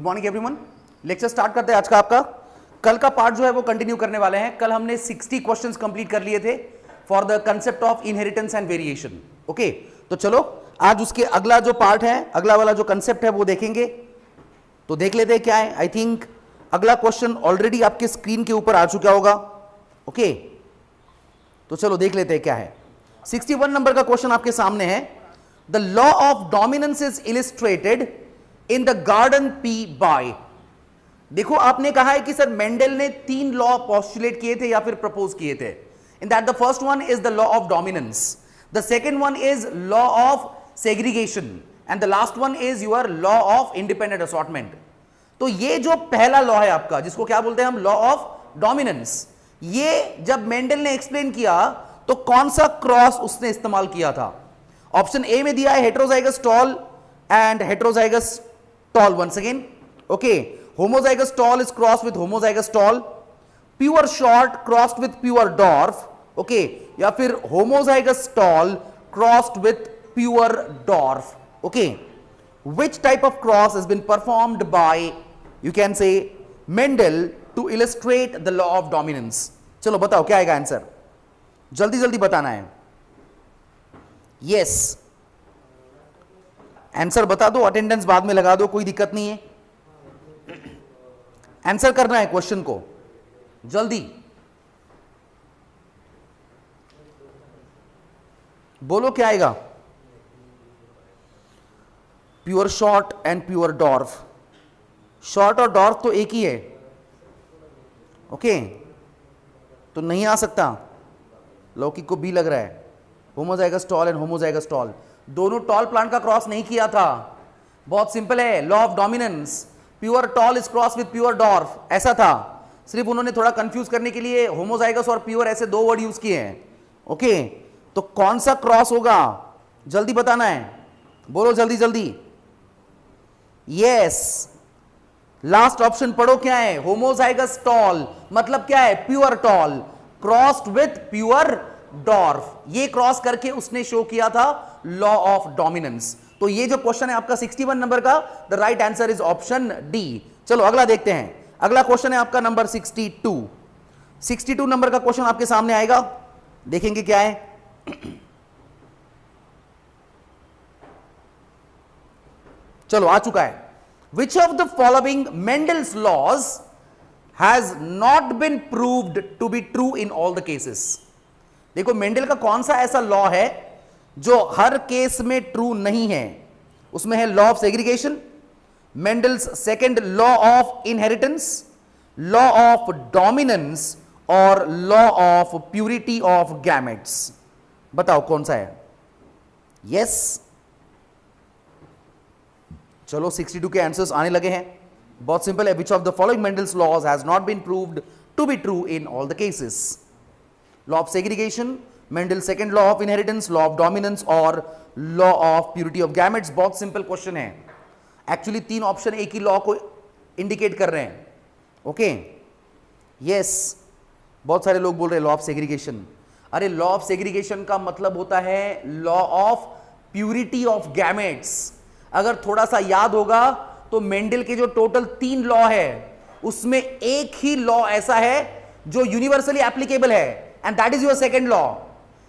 Morning everyone. Lecture start करते हैं आज का। आपका कल का पार्ट जो है वो कंटिन्यू करने वाले हैं। कल हमने 60 क्वेश्चंस कंप्लीट कर लिए थे for the concept of inheritance and variation. Okay, तो चलो आज उसके अगला जो पार्ट है, अगला वाला जो कंसेप्ट है वो देखेंगे। तो देख लेते हैं क्या है। आई थिंक अगला क्वेश्चन ऑलरेडी आपके स्क्रीन के ऊपर आ चुका होगा। ओके, तो चलो देख लेते हैं क्या है। 61 नंबर का क्वेश्चन आपके सामने है। The law of dominance is illustrated in the garden pea by. देखो आपने कहा है कि सर मेंडल ने 3 लॉ पोस्टुलेट किए थे या फिर प्रपोज किए थे। In that the first one is the law of dominance, the second one is law of segregation and the last one is your law of independent assortment. तो ये जो पहला लॉ है आपका, जिसको क्या बोलते हैं हम, लॉ ऑफ डोमिनेंस, ये जब मेंडल ने एक्सप्लेन किया तो कौन सा क्रॉस उसने इस्तेमाल किया था? ऑप्शन ए में दिया है heterozygous tall and heterozygous tall once again. Okay, homozygous tall is crossed with homozygous tall, pure short crossed with pure dwarf, okay, या फिर homozygous tall crossed with pure dwarf, okay. Which type of cross has been performed by, you can say, Mendel to illustrate the law of dominance? चलो बताओ क्या आएगा answer, जल्दी जल्दी बताना है। यस, आंसर बता दो, अटेंडेंस बाद में लगा दो, कोई दिक्कत नहीं है। आंसर करना है क्वेश्चन को जल्दी, बोलो क्या आएगा। Pure short and pure dwarf. Short और डॉर्फ तो एक ही है, ओके, तो नहीं आ सकता। लौकिक को बी लग रहा है। Homozygous tall and homozygous tall, दोनों टॉल प्लांट का क्रॉस नहीं किया था। बहुत सिंपल है, law of dominance, pure tall is cross with pure dwarf, ऐसा था। सिर्फ उन्होंने थोड़ा कंफ्यूज करने के लिए होमोजाइगस और प्योर ऐसे 2 वर्ड यूज किए हैं। ओके, तो कौन सा क्रॉस होगा जल्दी बताना है, बोलो जल्दी जल्दी। यस, लास्ट ऑप्शन पढ़ो क्या है, होमोजाइगस टॉल मतलब क्या है, pure tall crossed with pure dwarf. ये क्रॉस करके उसने शो किया था लॉ ऑफ डोमिनेंस। तो ये जो क्वेश्चन है आपका 61 नंबर का, the right answer is option D. चलो अगला देखते हैं। अगला क्वेश्चन है आपका नंबर 62। 62 नंबर का क्वेश्चन आपके सामने आएगा, देखेंगे क्या है। चलो आ चुका है। Which of the following Mendel's laws has not been proved to be true in all the cases. देखो मेंडल का कौन सा ऐसा लॉ है जो हर केस में ट्रू नहीं है। उसमें है law of segregation, Mendel's second law of inheritance, law of dominance और law of purity of gametes. बताओ कौन सा है। यस, चलो 62 के आंसर्स आने लगे हैं। बहुत सिंपल है। Which of the following Mendel's laws has not been proved to be true in all the cases? Law of segregation, Mendel second law of inheritance, law of dominance और law of purity of gametes. बहुत simple question है। Actually 3 option एक ही law को indicate कर रहे हैं। Okay, yes, बहुत सारे लोग बोल रहे हैं लॉ ऑफ सेग्रीगेशन। अरे लॉ ऑफ सेग्रीगेशन का मतलब होता है law of purity of gametes. अगर थोड़ा सा याद होगा तो मेंडल के जो टोटल 3 लॉ है उसमें एक ही लॉ ऐसा है जो यूनिवर्सली एप्लीकेबल है, and that is your second law.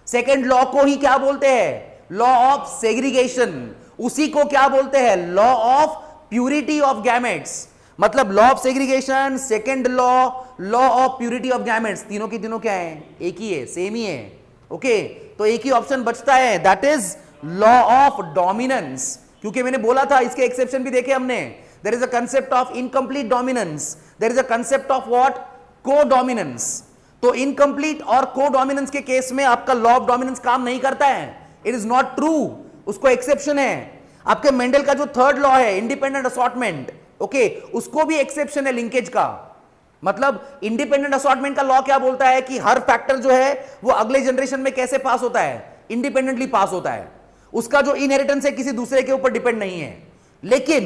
Second law को ही क्या बोलते हैं, लॉ ऑफ सेग्रीगेशन। उसी को क्या बोलते हैं, law of purity of gametes. मतलब law of segregation, second law, law of purity of gametes, तीनों की तीनों क्या है, एक ही है, सेम ही है। ओके, तो एक ही ऑप्शन बचता है, that is law of dominance. क्योंकि मैंने बोला था इसके एक्सेप्शन भी देखे हमने। There is a concept of incomplete dominance, there is a concept of what, co dominance. तो इनकंप्लीट और को डोमिनेंस के केस में आपका लॉ ऑफ डोमिनेंस काम नहीं करता है, इट इज नॉट ट्रू, उसको एक्सेप्शन है। आपके मेंडल का जो थर्ड लॉ है इंडिपेंडेंट असॉर्टमेंट, ओके, उसको भी एक्सेप्शन है लिंकेज का। मतलब इंडिपेंडेंट असॉर्टमेंट का लॉ क्या बोलता है कि हर फैक्टर जो है वो अगले जनरेशन में कैसे पास होता है, इंडिपेंडेंटली पास होता है। उसका जो इनहेरिटेंस है किसी दूसरे के ऊपर डिपेंड नहीं है। लेकिन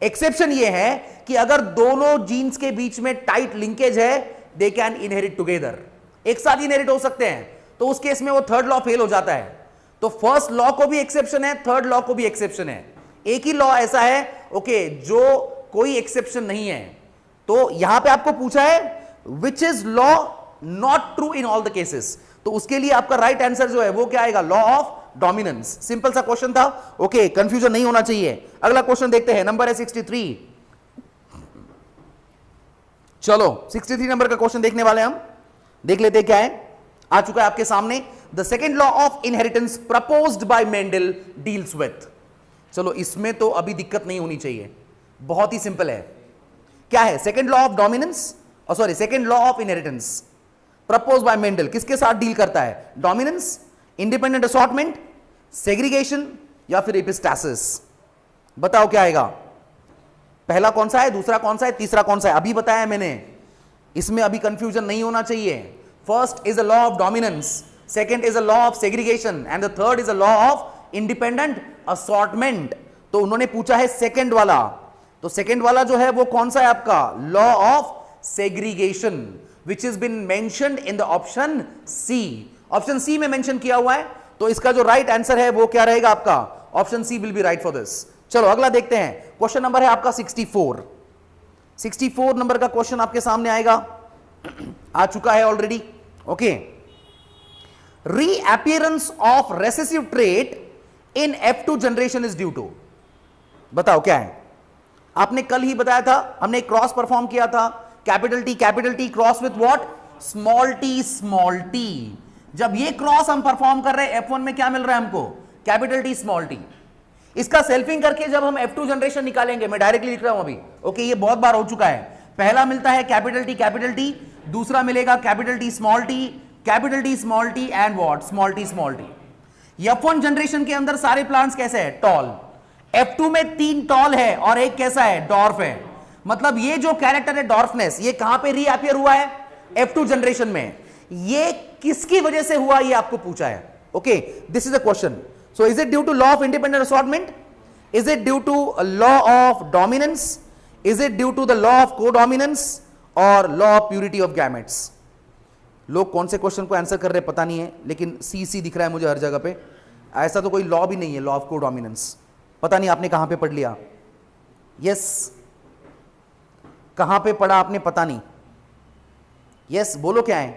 एक्सेप्शन ये है कि अगर दोनों जीन्स के बीच में टाइट लिंकेज है, दे कैन इनहेरिट टुगेदर, एक साथ इनहेरिट हो सकते हैं, तो उस केस में वो थर्ड लॉ फेल हो जाता है। तो फर्स्ट लॉ को भी एक्सेप्शन है, थर्ड लॉ को भी एक्सेप्शन है। एक ही लॉ ऐसा है ओके जो कोई एक्सेप्शन नहीं है। तो यहां पे आपको पूछा है which is law not true in all the cases, तो उसके लिए आपका राइट आंसर जो है वो क्या आएगा, लॉ ऑफ डोमिनेंस। सिंपल सा क्वेश्चन था, ओके, कंफ्यूजन नहीं होना चाहिए। अगला क्वेश्चन देखते हैं, नंबर है 63। चलो 63 नंबर का क्वेश्चन देखने वाले हम, देख लेते हैं क्या है। आ चुका है आपके सामने, the second law of inheritance proposed by Mendel deals with. चलो इसमें तो अभी दिक्कत नहीं होनी चाहिए, बहुत ही सिंपल है। क्या है second law of dominance, sorry second law of inheritance propose by Mendel, किसके साथ डील करता है, डोमिनेंस, इंडिपेंडेंट असॉर्टमेंट, सेग्रीगेशन या फिर एपिस्टासिस। बताओ क्या आएगा, पहला कौन सा है, दूसरा कौन सा है, तीसरा कौन सा है, अभी बताया मैंने, इसमें अभी कंफ्यूजन नहीं होना चाहिए। First is a law of dominance, second is a law of segregation and the third is a law of independent assortment. तो उन्होंने पूछा है सेकेंड वाला, तो सेकेंड वाला जो है वो कौन सा है आपका, law of segregation, which has been mentioned in the option C। Option C में मेंशन किया हुआ है, तो इसका जो राइट आंसर है वो क्या रहेगा आपका, option C will be right for this. चलो अगला देखते हैं, क्वेश्चन नंबर है आपका 64। 64 नंबर का क्वेश्चन आपके सामने आएगा, आ चुका है already, okay. Reappearance of recessive trait in F2 generation is due to, बताओ क्या है। आपने कल ही बताया था, हमने एक क्रॉस परफॉर्म किया था, capital T cross with what, small T. जब ये क्रॉस हम परफॉर्म कर रहे हैं F1 में क्या मिल रहा है हमको, कैपिटल टी स्मॉल टी। इसका सेल्फिंग करके जब हम F2 जनरेशन निकालेंगे, मैं डायरेक्टली लिख रहा हूं अभी, ओके, ये बहुत बार हो चुका है। पहला मिलता है कैपिटल टी, दूसरा मिलेगा capital T small T and what, small T. F1 generation के अंदर सारे प्लांट्स कैसे है, टॉल। F2 में 3 टॉल है और एक कैसा है, डॉर्फ है। मतलब ये जो कैरेक्टर है डॉर्फनेस, ये कहां पे रीअपियर हुआ है, F2 जनरेशन में। ये किसकी वजह से हुआ, ये आपको पूछा है, okay, this is the question. So is it due to law of independent assortment, is it due to law of dominance, is it due to the law of codominance और law of purity of gametes. लोग कौन से question को answer कर रहे पता नहीं है, लेकिन सी दिख रहा है मुझे हर जगह पे। ऐसा तो कोई लॉ भी नहीं है, लॉ ऑफ कोडोमिनेंस, पता नहीं आपने कहां पे पढ़ लिया। यस, कहां पे पढ़ा आपने, पता नहीं। यस, बोलो क्या है,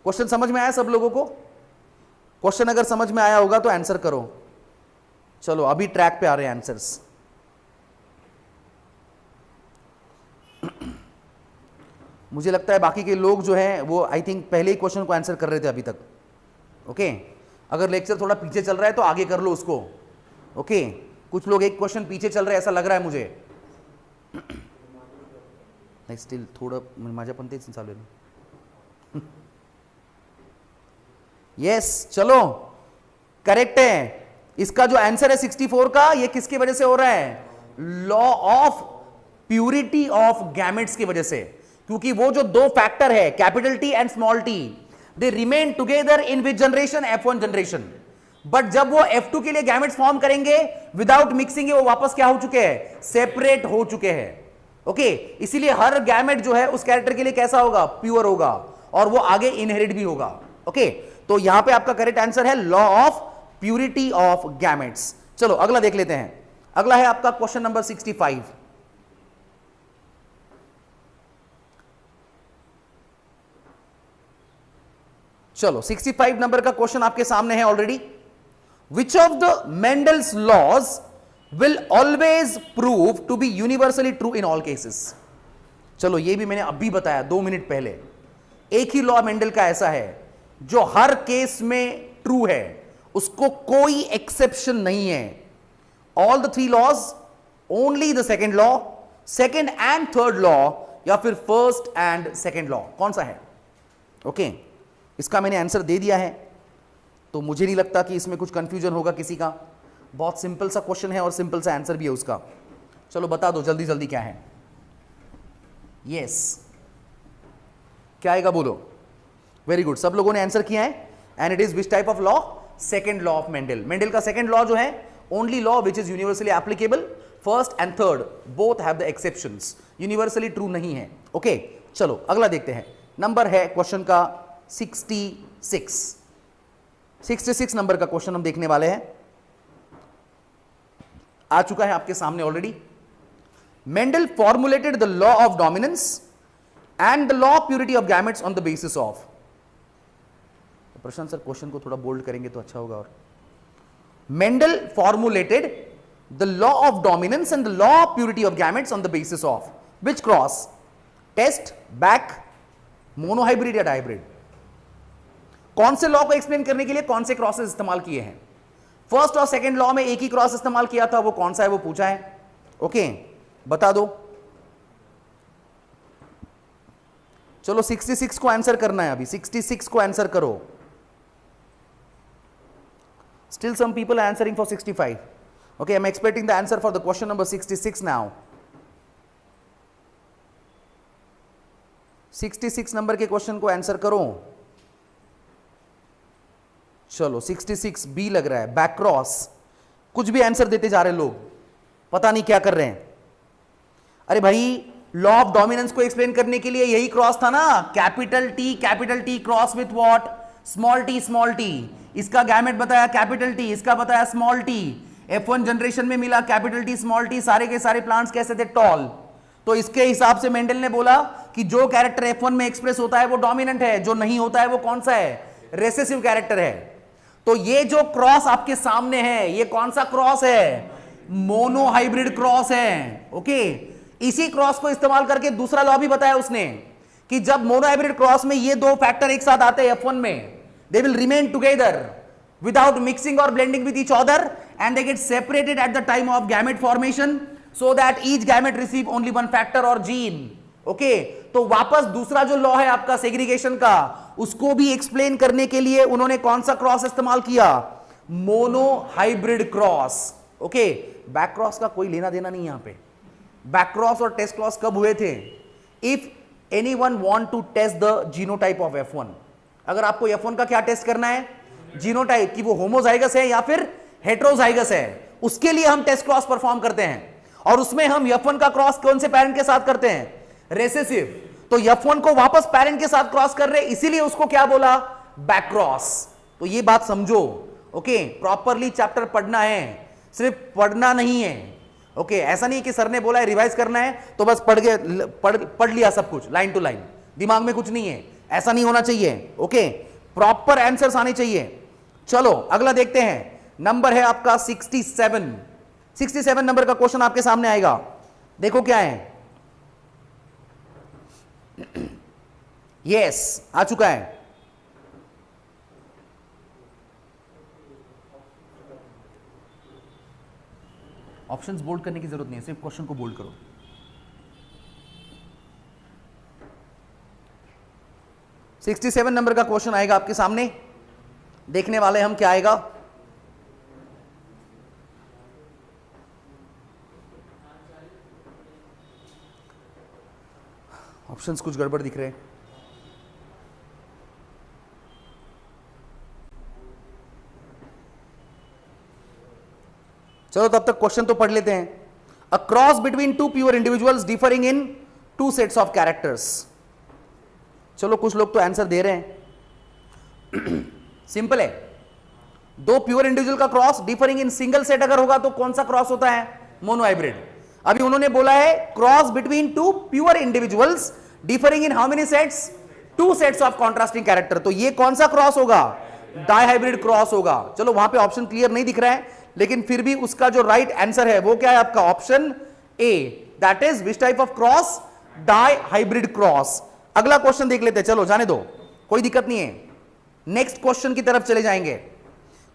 क्वेश्चन समझ में आया सब लोगों को? क्वेश्चन अगर समझ में आया होगा तो आंसर करो। चलो अभी ट्रैक पे आ रहे हैं आंसर्स। मुझे लगता है बाकी के लोग जो हैं वो आई थिंक पहले ही क्वेश्चन को आंसर कर रहे थे अभी तक, ओके। अगर लेक्चर थोड़ा पीछे चल रहा है तो आगे कर लो उसको, ओके। कुछ लोग एक क्वेश्चन पीछे चल रहे हैं ऐसा लग रहा है मुझे, नाही स्टील थोडं माझ्या पण तेच चालू आहे। यस, चलो करेक्ट है। इसका जो आंसर है 64 का, ये किसकी वजह से हो रहा है, law of purity of gametes की वजह से। क्योंकि वो जो दो फैक्टर है capital T and small T, they remain together in which generation, F1 generation. But जब वो F2 के लिए गैमेट्स फॉर्म करेंगे विदाउट मिक्सिंग, वो वापस क्या हो चुके हैं, सेपरेट हो चुके हैं, ओके। इसीलिए हर गैमेट जो है उस कैरेक्टर के लिए कैसा होगा, प्योर होगा, और वो आगे इनहेरिट भी होगा, ओके। तो यहां पे आपका करेक्ट आंसर है law of purity of gametes. चलो अगला देख लेते हैं, अगला है आपका क्वेश्चन नंबर 65। चलो 65 नंबर का क्वेश्चन आपके सामने है already. Which of the Mendel's laws will always prove to be universally true in all cases. चलो ये भी मैंने अभी बताया 2 मिनट पहले। एक ही लॉ मेंडल का ऐसा है जो हर केस में ट्रू है, उसको कोई एक्सेप्शन नहीं है। All the 3 laws, only the second law, second and third law, या फिर फर्स्ट एंड सेकेंड लॉ, कौन सा है, ओके। इसका मैंने आंसर दे दिया है, तो मुझे नहीं लगता कि इसमें कुछ कंफ्यूजन होगा किसी का। बहुत सिंपल सा क्वेश्चन है और सिंपल सा आंसर भी है उसका। चलो बता दो जल्दी जल्दी क्या है। यस, क्या आएगा बोलो। वेरी गुड, सब लोगों ने आंसर किया है। And it is which type of law, second law of Mendel. Mendel का सेकेंड लॉ जो है, only law which is universally applicable, first and third both have the exceptions, universally true नहीं है, ओके। चलो अगला देखते हैं, नंबर है क्वेश्चन का 66। 66 नंबर का क्वेश्चन हम देखने वाले हैं, आ चुका है आपके सामने already. Mendel formulated the law of dominance and the law of purity of gametes on the basis of. Prashant sir question को थोड़ा बोल्ड करेंगे तो अच्छा होगा. और Mendel formulated the law of dominance and the law of purity of gametes on the basis of which cross? Test, back, monohybrid या dihybrid. कौन से लॉ को एक्सप्लेन करने के लिए कौन से क्रॉसेस इस्तेमाल किए हैं? फर्स्ट और सेकंड लॉ में एक ही क्रॉस इस्तेमाल किया था, वो कौन सा है वो पूछा है. ओके, बता दो. चलो 66 को आंसर करना है. अभी 66 को आंसर करो. Still some people are answering for 65. Okay, I'm expecting the answer for the question number 66 now. 66 number के क्वेश्चन को आंसर करो. चलो 66 बी लग रहा है, बैक क्रॉस. कुछ भी आंसर देते जा रहे लोग, पता नहीं क्या कर रहे हैं. अरे भाई, लॉ ऑफ डोमिनेंस को एक्सप्लेन करने के लिए यही क्रॉस था ना, capital T cross with what? Small T. इसका गैमेट बताया कैपिटल टी, इसका बताया स्मॉल टी. F1 जनरेशन में मिला कैपिटल टी स्मॉल टी. सारे के सारे प्लांट्स कैसे थे? टॉल. तो इसके हिसाब से मेंडल ने बोला कि जो कैरेक्टर F1 में एक्सप्रेस होता है वो डोमिनेंट है, जो नहीं होता है वो कौन सा है? रेसेसिव कैरेक्टर है. तो ये जो क्रॉस आपके सामने है, ये कौन सा क्रॉस है? मोनोहाइब्रिड क्रॉस है. ओके, इसी क्रॉस को इस्तेमाल करके दूसरा लॉ भी बताया उसने कि जब मोनोहाइब्रिड क्रॉस में ये दो फैक्टर एक साथ आते हैं F1 में, they will remain together without mixing or blending with each other and they get separated at the time of gamete formation so that each gamete receive only one factor or gene. Okay, तो वापस दूसरा जो law है आपका segregation का, उसको भी explain करने के लिए उन्होंने कौन सा क्रॉस इस्तेमाल किया? Monohybrid cross. Okay, back cross का कोई लेना देना नहीं यहां पे. बैक क्रॉस और टेस्ट क्रॉस कब हुए थे? If anyone want to test the genotype of F1. अगर आपको F1 का क्या टेस्ट करना है? जीनोटाइप, कि वो होमोजाइगस है या फिर हेट्रोजाइगस है, उसके लिए हम टेस्ट क्रॉस परफॉर्म करते हैं. और उसमें हम F1 का क्रॉस कौन से पैरेंट के साथ करते हैं? रेसेसिव. तो F1 को वापस पैरेंट के साथ क्रॉस कर रहे, इसीलिए उसको क्या बोला? Back cross. तो ये बात समझो. ओके, प्रॉपरली चैप्टर पढ़ना है, सिर्फ पढ़ना नहीं है. ओके, ऐसा नहीं कि सर ने बोला है रिवाइज करना है तो बस पढ़ लिया सब कुछ लाइन टू लाइन, दिमाग में कुछ नहीं है. ऐसा नहीं होना चाहिए. ओके, प्रॉपर आंसर्स आने चाहिए. चलो अगला देखते हैं. नंबर है आपका 67. 67 नंबर का क्वेश्चन आपके सामने आएगा. देखो क्या है. यस, आ चुका है. ऑप्शंस बोल्ड करने की जरूरत नहीं है, सिर्फ क्वेश्चन को बोल्ड करो. $67 नंबर का क्वेश्चन आएगा आपके सामने. देखने वाले हम क्या आएगा. ऑप्शंस कुछ गड़बड़ दिख रहे हैं. चलो तब तक क्वेश्चन तो पढ़ लेते हैं. A cross between two pure individuals differing in two sets of characters. चलो कुछ लोग तो आंसर दे रहे हैं. सिंपल है. दो प्योर इंडिविजुअल का cross differing in single set अगर होगा तो कौन सा क्रॉस होता है? मोनोहाइब्रिड. अभी उन्होंने बोला है cross between two pure individuals differing in how many sets? Two sets of contrasting character. तो ये कौन सा क्रॉस होगा? डाइहाइब्रिड क्रॉस होगा. चलो वहां पे ऑप्शन क्लियर नहीं दिख रहा है, लेकिन फिर भी उसका जो राइट आंसर है वो क्या है आपका? Option A. That is which type of cross? Dihybrid cross. अगला क्वेश्चन देख लेते हैं. चलो जाने दो, कोई दिक्कत नहीं है. नेक्स्ट क्वेश्चन की तरफ चले जाएंगे.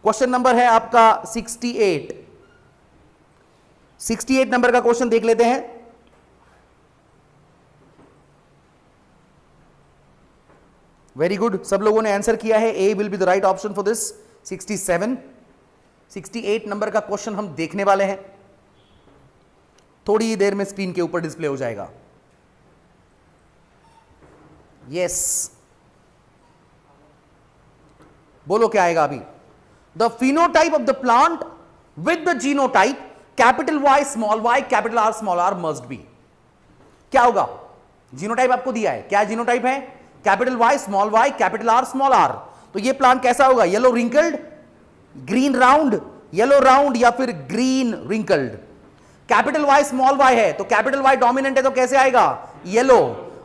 क्वेश्चन नंबर है आपका 68. 68 नंबर का क्वेश्चन देख लेते हैं. वेरी गुड, सब लोगों ने आंसर किया है. A will be the right option for this. 67. 68 number का क्वेश्चन हम देखने वाले हैं. थोड़ी ही देर में स्क्रीन के ऊपर डिस्प्ले हो जाएगा. यस, बोलो क्या आएगा अभी. The phenotype of the plant with the genotype capital Y small y capital R small r must be. क्या होगा? जीनोटाइप आपको दिया है. क्या जीनोटाइप है? Capital Y small y capital R small r. तो ये प्लांट कैसा होगा? Yellow wrinkled, green round, yellow round या फिर green wrinkled? Capital Y small Y है तो कैपिटल वाई डोमिनेंट है तो कैसे आएगा, येलो,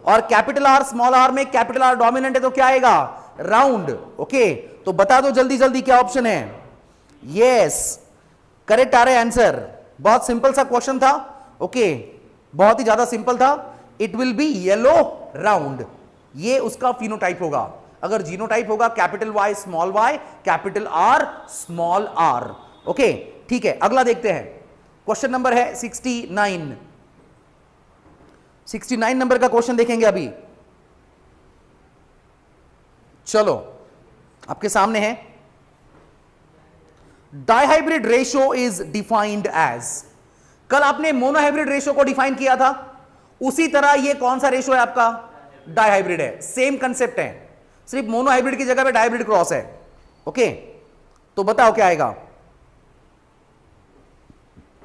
और कैपिटल आर स्मॉल आर में कैपिटल आर डोमिनेंट है तो क्या आएगा, राउंड। ओके, तो बता दो जल्दी जल्दी क्या ऑप्शन है। यस, करेक्ट आ रहे आंसर। बहुत सिंपल सा क्वेश्चन था। ओके, बहुत ही ज्यादा सिंपल था। It will be yellow round, ये उसका फिनोटाइप होगा। अगर जीनोटाइप होगा capital Y small Y, capital R small R. Okay, ठीक है, अगला देखते हैं। क्वेश्चन नंबर है 69। 69 नंबर का क्वेश्चन देखेंगे अभी। चलो, आपके सामने है, dihybrid ratio is defined as. कल आपने मोनोहाइब्रिड रेशो को डिफाइन किया था, उसी तरह ये कौन सा रेशो है आपका, डाइहाइब्रिड है। सेम कंसेप्ट है, सिर्फ मोनोहाइब्रिड की जगह पे डाइहाइब्रिड क्रॉस है। ओके, तो बताओ क्या आएगा।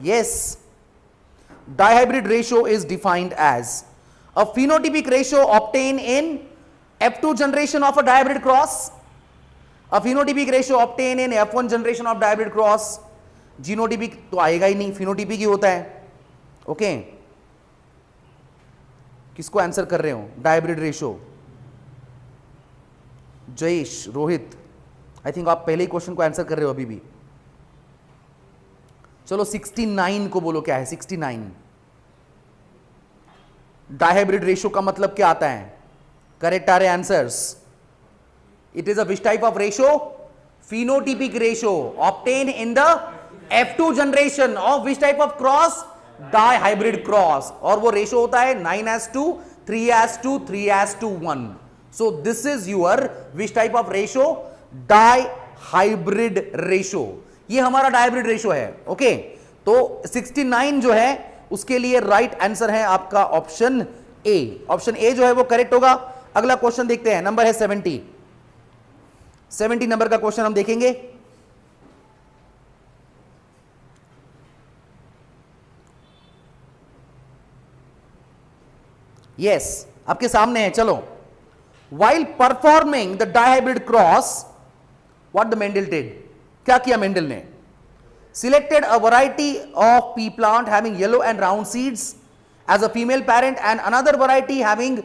Yes, dihybrid ratio is defined as a phenotypic ratio obtained in F2 generation of a dihybrid cross, a phenotypic ratio obtained in F1 generation of dihybrid cross। Genotypic तो आएगा ही नहीं, phenotypic ही होता है। ओके, किसको आंसर कर रहे हो, dihybrid ratio. Jayesh, Rohit, I think आप पहले ही क्वेश्चन को आंसर कर रहे हो अभी भी। चलो 69 को बोलो क्या है, 69। डायहाइब्रिड रेशो का मतलब क्या आता है, करेक्ट आ रहे answers. It is a which type of ratio, phenotypic ratio obtained in the F2 generation of which type of cross, dihybrid cross. और वो रेशो होता है 9:2, 3:2, 3:1। So this is your which type of ratio, dihybrid ratio. ये हमारा dihybrid ratio है। Okay, तो 69 जो है उसके लिए राइट आंसर है आपका ऑप्शन ए। ऑप्शन ए जो है वो करेक्ट होगा। अगला क्वेश्चन देखते हैं, नंबर है 70। 70 नंबर का क्वेश्चन हम देखेंगे। यस, आपके सामने है, चलो। While performing the dihybrid cross, what the Mendel did, क्या किया मेंडल ने, selected a variety of pea plant having yellow and round seeds as a female parent and another variety having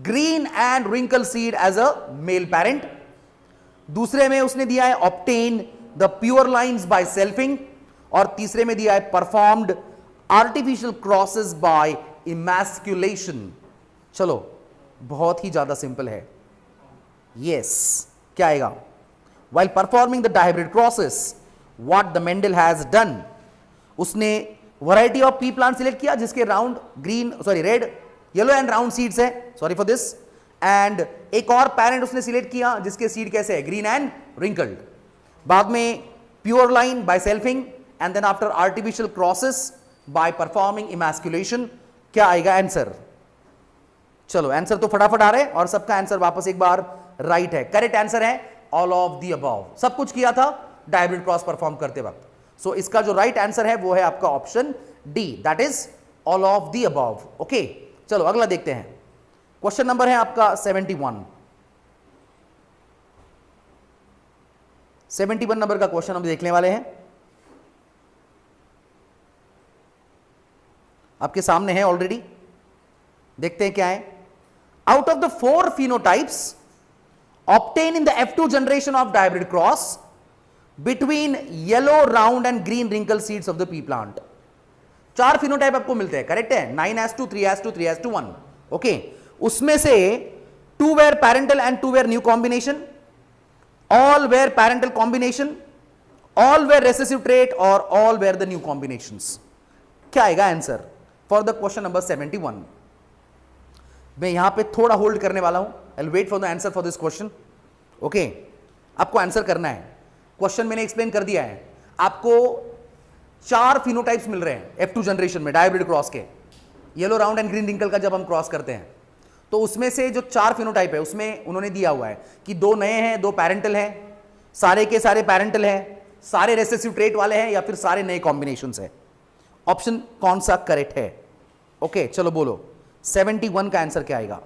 green and wrinkled seed as a male parent। दूसरे में उसने दिया है obtain the pure lines by selfing, और तीसरे में दिया है performed artificial crosses by emasculation। चलो, बहुत ही ज्यादा सिंपल है। yes, क्या आएगा, while performing the dihybrid crosses what the Mendel has done, उसने variety of P plant select किया जिसके round green, sorry red, yellow and round seeds है, सॉरी फॉर दिस, एंड एक और पैरेंट उसने सिलेक्ट किया जिसके सीड कैसे है, ग्रीन एंड रिंकल्ड। बाद में pure line by selfing, and then after artificial crosses by performing emasculation. क्या आएगा आंसर, चलो आंसर तो फटाफट आ रहे हैं, और सबका आंसर वापस एक बार राइट है। करेक्ट आंसर है ऑल ऑफ द अबव। सब कुछ किया था डायहाइब्रिड क्रॉस परफॉर्म करते वक्त। सो इसका जो राइट आंसर है वो है आपका option D, that is all of the above. Okay, चलो अगला देखते हैं। क्वेश्चन नंबर है आपका 71। 71 नंबर का क्वेश्चन हम देखने वाले हैं, आपके सामने है ऑलरेडी। देखते हैं क्या है। Out of the 4 phenotypes obtained in the F2 generation of dihybrid cross between yellow round and green wrinkle seeds of the pea plant, 4 phenotype आपको मिलते हैं, करेक्ट है, 9:2, 3:2, 3:1। ओके, उसमें से 2 were parental and 2 were new combination, all were parental combination, all were recessive trait और all were the new combinations। क्या आएगा answer for the question number 71। मैं यहां पे थोड़ा होल्ड करने वाला हूं, I will wait for the answer for this question. Okay, आपको आंसर करना है। क्वेश्चन मैंने एक्सप्लेन कर दिया है, आपको 4 फिनोटाइप्स मिल रहे हैं F2 जनरेशन में डायहाइब्रिड क्रॉस के, yellow round and green wrinkle का जब हम क्रॉस करते हैं, तो उसमें से जो 4 फिनोटाइप है उसमें उन्होंने दिया हुआ है कि 2 नए हैं, 2 पैरेंटल हैं, सारे के सारे पैरेंटल हैं, सारे रेसेसिव ट्रेट वाले हैं, या फिर सारे नए कॉम्बिनेशंस है। ऑप्शन कौन सा करेक्ट है? ओके, चलो बोलो 71 का आंसर क्या आएगा?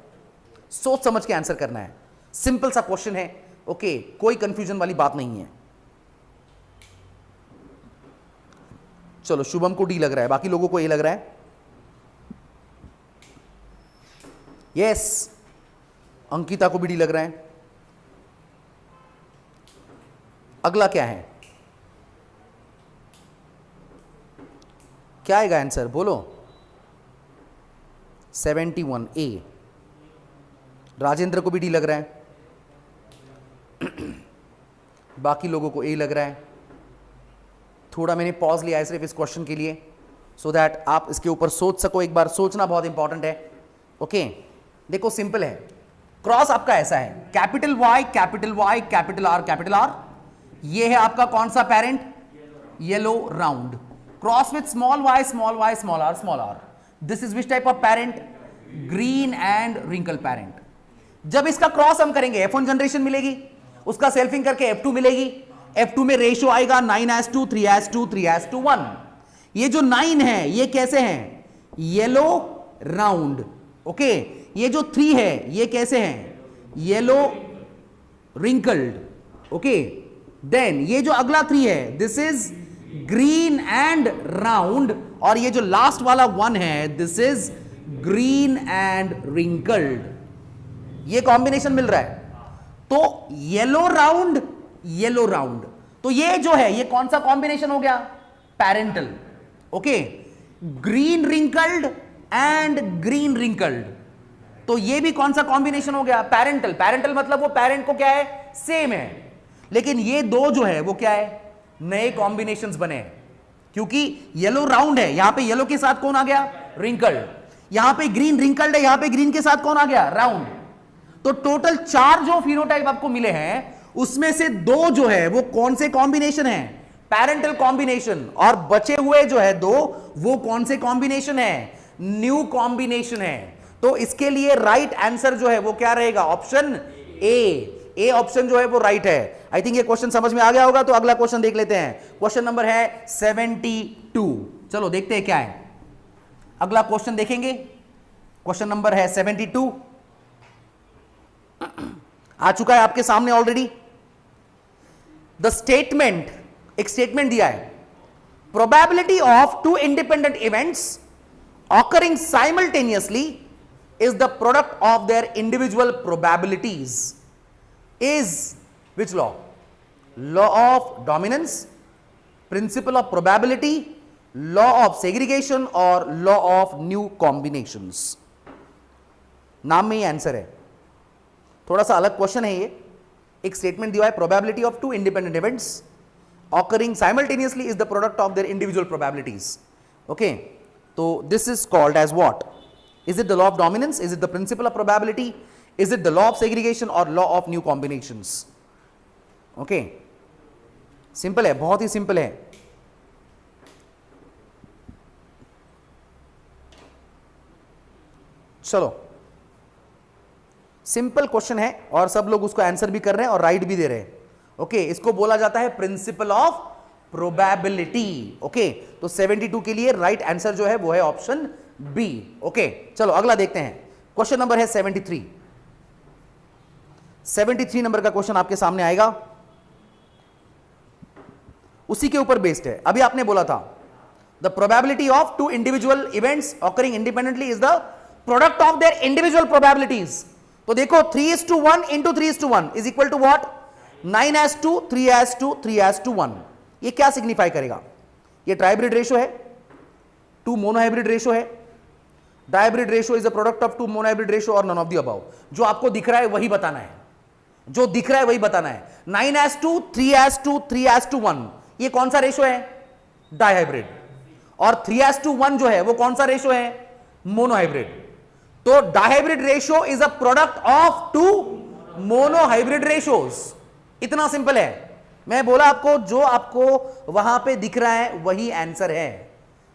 सोच समझ के आंसर करना है, सिंपल सा क्वेश्चन है। ओके, कोई कंफ्यूजन वाली बात नहीं है। चलो शुभम को डी लग रहा है, बाकी लोगों को ए लग रहा है। यस, अंकिता को भी डी लग रहा है। अगला क्या है, क्या आएगा आंसर बोलो? 71 ए। राजेंद्र को भी डी लग रहा है, बाकी लोगों को ए लग रहा है। थोड़ा मैंने पॉज लिया है सिर्फ इस क्वेश्चन के लिए, सो दैट आप इसके ऊपर सोच सको। एक बार सोचना बहुत इंपॉर्टेंट है। ओके देखो सिंपल है, क्रॉस आपका ऐसा है, capital Y capital Y capital R capital R. ये है आपका कौन सा parent? Yellow round. Cross with small Y small Y small R small R. This is which type of parent? Green and wrinkle parent. जब इसका cross हम करेंगे F1 generation मिलेगी, उसका सेल्फिंग करके F2 मिलेगी। F2 में रेशियो आएगा 9:2 3:2 3:1। ये जो 9 है ये कैसे हैं? Yellow round. ओके, ये जो 3 है ये कैसे हैं? Yellow wrinkled. ओके, देन ये जो अगला 3 है this is green and round, और ये जो लास्ट वाला 1 है this is green and wrinkled. ये कॉम्बिनेशन मिल रहा है। तो येलो राउंड येलो राउंड, तो ये जो है ये कौन सा कॉम्बिनेशन हो गया? Parental. Okay, green wrinkled and green wrinkled, तो ये भी कौन सा कॉम्बिनेशन हो गया? पैरेंटल। पैरेंटल मतलब वो पेरेंट को क्या है? सेम है। लेकिन ये दो जो है वो क्या है? नए कॉम्बिनेशंस बने हैं, क्योंकि येलो राउंड है, यहां पे येलो के साथ कौन आ गया? रिंकल्ड। यहां पे ग्रीन रिंकल्ड है, यहां पे ग्रीन के साथ कौन आ गया? राउंड। तो टोटल 4 जो फिनोटाइप आपको मिले हैं उसमें से 2 जो है वो कौन से कॉम्बिनेशन है? Parental combination. और बचे हुए जो है 2 वो कौन से कॉम्बिनेशन है? न्यू कॉम्बिनेशन है। तो इसके लिए राइट आंसर जो है वो क्या रहेगा? Option A. ए ऑप्शन जो है वो राइट है। आई थिंक ये क्वेश्चन समझ में आ गया होगा। तो अगला क्वेश्चन देख लेते हैं। क्वेश्चन नंबर है 72। चलो देखते हैं क्या है। अगला क्वेश्चन देखेंगे। क्वेश्चन नंबर है 72, आ चुका है आपके सामने ऑलरेडी। द स्टेटमेंट, एक स्टेटमेंट दिया है, probability of 2 independent events occurring simultaneously is the product of their individual probabilities is which law? Law of dominance, principle of probability, law of segregation or law of new combinations? नाम में ही answer है। थोड़ा सा अलग question है ये। एक statement दिया है, probability of 2 independent events occurring simultaneously is the product of their individual probabilities. Okay, so this is called as what? Is it the law of dominance? Is it the principle of probability? Is it the law of segregation or law of new combinations? Okay, simple है, बहुत ही सिंपल है। चलो, simple question है और सब लोग उसको आंसर भी कर रहे हैं और राइट भी दे रहे हैं। ओके, इसको बोला जाता है प्रिंसिपल ऑफ प्रोबेबिलिटी। ओके, तो 72 के लिए राइट आंसर जो है वो है ऑप्शन बी। ओके, चलो अगला देखते हैं। क्वेश्चन नंबर है 73। 73 नंबर का क्वेश्चन आपके सामने आएगा, उसी के ऊपर बेस्ड है। अभी आपने बोला था the probability of 2 individual events occurring independently is the product of their individual probabilities. तो देखो 3:1 into 3:1 is equal to what? 9:2 3:2 3:1। ये क्या सिग्निफाई करेगा? ये ट्राइब्रिड रेशो है, 2 मोनोहाइब्रिड रेशो है। Dihybrid ratio is a product of 2 monohybrid ratio और none of the above. जो आपको दिख रहा है वही बताना है, जो दिख रहा है वही बताना है। 9:2 3:2 3:1 ये कौन सा रेशो है? डायहाइब्रिड। और 3:1 जो है वो कौन सा रेशो है? मोनोहाइब्रिड। तो dihybrid ratio is a product of 2 monohybrid ratios. इतना सिंपल है। मैं बोला आपको, जो आपको वहां पे दिख रहा है वही आंसर है।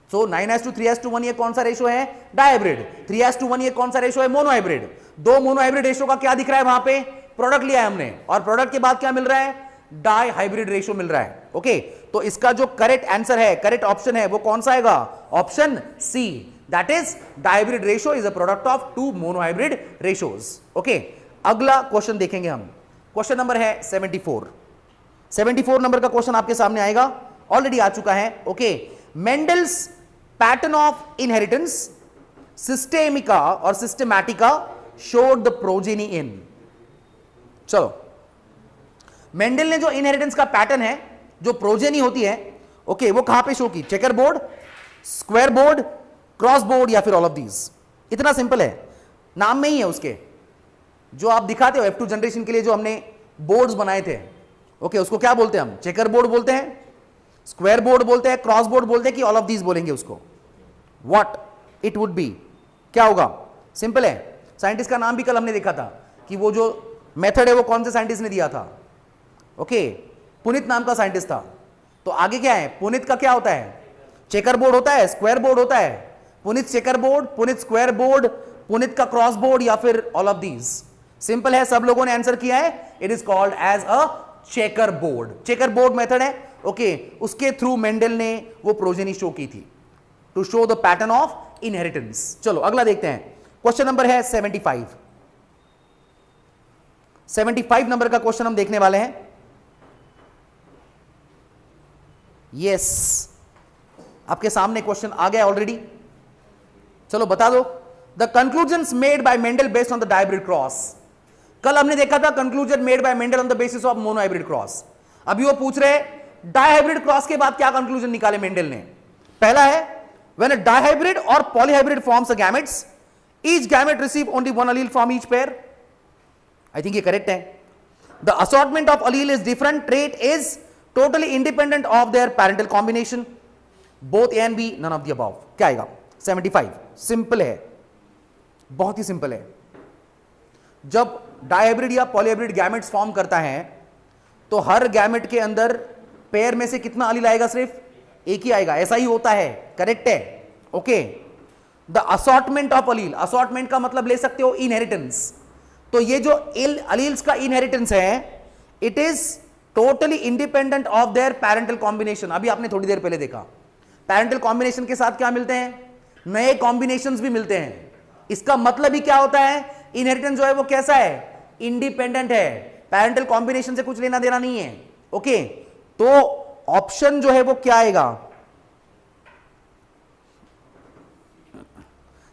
सो 9:2 3:1 ये कौन सा रेशो है? डायहाइब्रिड। 3:1 ये कौन सा रेशो है? मोनोहाइब्रिड। 2 मोनोहाइब्रिड रेशो का क्या दिख रहा है? वहां पे प्रोडक्ट लिया है हमने, और प्रोडक्ट के बाद क्या मिल रहा है? डायहाइब्रिड रेशो मिल रहा है। ओके, तो इसका जो करेक्ट आंसर है, करेक्ट ऑप्शन है, वो कौन सा आएगा? Option C, that is dihybrid ratio is a product of 2 monohybrid ratios. Okay, अगला क्वेश्चन देखेंगे हम। क्वेश्चन नंबर है 74। 74 नंबर का क्वेश्चन आपके सामने आएगा, ऑलरेडी आ चुका है। Okay, Mendel's pattern of inheritance सिस्टेमिका और सिस्टेमैटिका शोड द प्रोजेनी इन। चलो, मेंडल ने जो इनहेरिटेंस का पैटर्न है, जो प्रोजेनी होती है, ओके, वो कहां पे शो की? Checker board, square board, cross board या फिर ऑल ऑफ दीज। इतना सिंपल है, नाम में ही है उसके। जो आप दिखाते हो F2 जनरेशन के लिए जो हमने बोर्ड्स बनाए थे, ओके, उसको क्या बोलते हैं हम? चेकर बोर्ड बोलते हैं, स्क्वायर बोर्ड बोलते हैं, क्रॉस बोर्ड बोलते हैं, कि ऑल ऑफ दीज बोलेंगे उसको? व्हाट इट वुड बी, क्या होगा? सिंपल है। साइंटिस्ट का नाम भी कल हमने देखा था कि वो जो मेथड है वो कौन से साइंटिस्ट ने दिया था? ओके, पुनित नाम का साइंटिस्ट था। तो आगे क्या है? पुनित का क्या होता है? चेकर बोर्ड होता है, स्क्वायर बोर्ड होता है, पुनित चेकर बोर्ड, पुनित स्क्वायर बोर्ड, पुनित का क्रॉस बोर्ड या फिर ऑल ऑफ दीज। सिंपल है, सब लोगों ने आंसर किया है। It is called as a checker board. Checker board method है, ओके, उसके थ्रू मेंडल ने वो प्रोजेनी शो की थी to show the pattern of inheritance. चलो अगला देखते हैं। क्वेश्चन नंबर है 75। 75 नंबर का क्वेश्चन हम देखने वाले हैं। यस, आपके सामने क्वेश्चन आ गया ऑलरेडी। चलो बता दो। The conclusions made by Mendel based on the dihybrid cross. कल हमने देखा था conclusion made by Mendel on the basis of monohybrid cross. अभी वो पूछ रहे डायहाइब्रिड क्रॉस के बाद क्या कंक्लूजन निकाले मेंडल ने। पहला है, व्हेन अ डायहाइब्रिड और polyhybrid forms a gametes, each gamete receive only one allele from each pair. I think ये करेक्ट है। The assortment of allele is different, trait is totally independent of their parental combination, both A and B, none of the above. क्या आएगा? 75। Simple है, बहुत ही सिंपल है। जब डायहाइब्रिड या पॉलीहाइब्रिड गैमेट्स फॉर्म करता है तो हर गैमेट के अंदर पेयर में से कितना अलील आएगा? सिर्फ एक ही आएगा। ऐसा ही होता है, करेक्ट है। Okay, the assortment of allele, assortment का मतलब ले सकते हो इनहेरिटेंस। तो ये जो अलील्स का इनहेरिटेंस है, it is totally independent of their parental combination. अभी आपने थोड़ी देर पहले देखा, पैरेंटल कॉम्बिनेशन के साथ क्या मिलते हैं? नए कॉम्बिनेशंस भी मिलते हैं। इसका मतलब ही क्या होता है? इनहेरिटेंस जो है वो कैसा है? इंडिपेंडेंट है, पैरेंटल कॉम्बिनेशन से कुछ लेना देना नहीं है। ओके, तो ऑप्शन जो है वो क्या आएगा?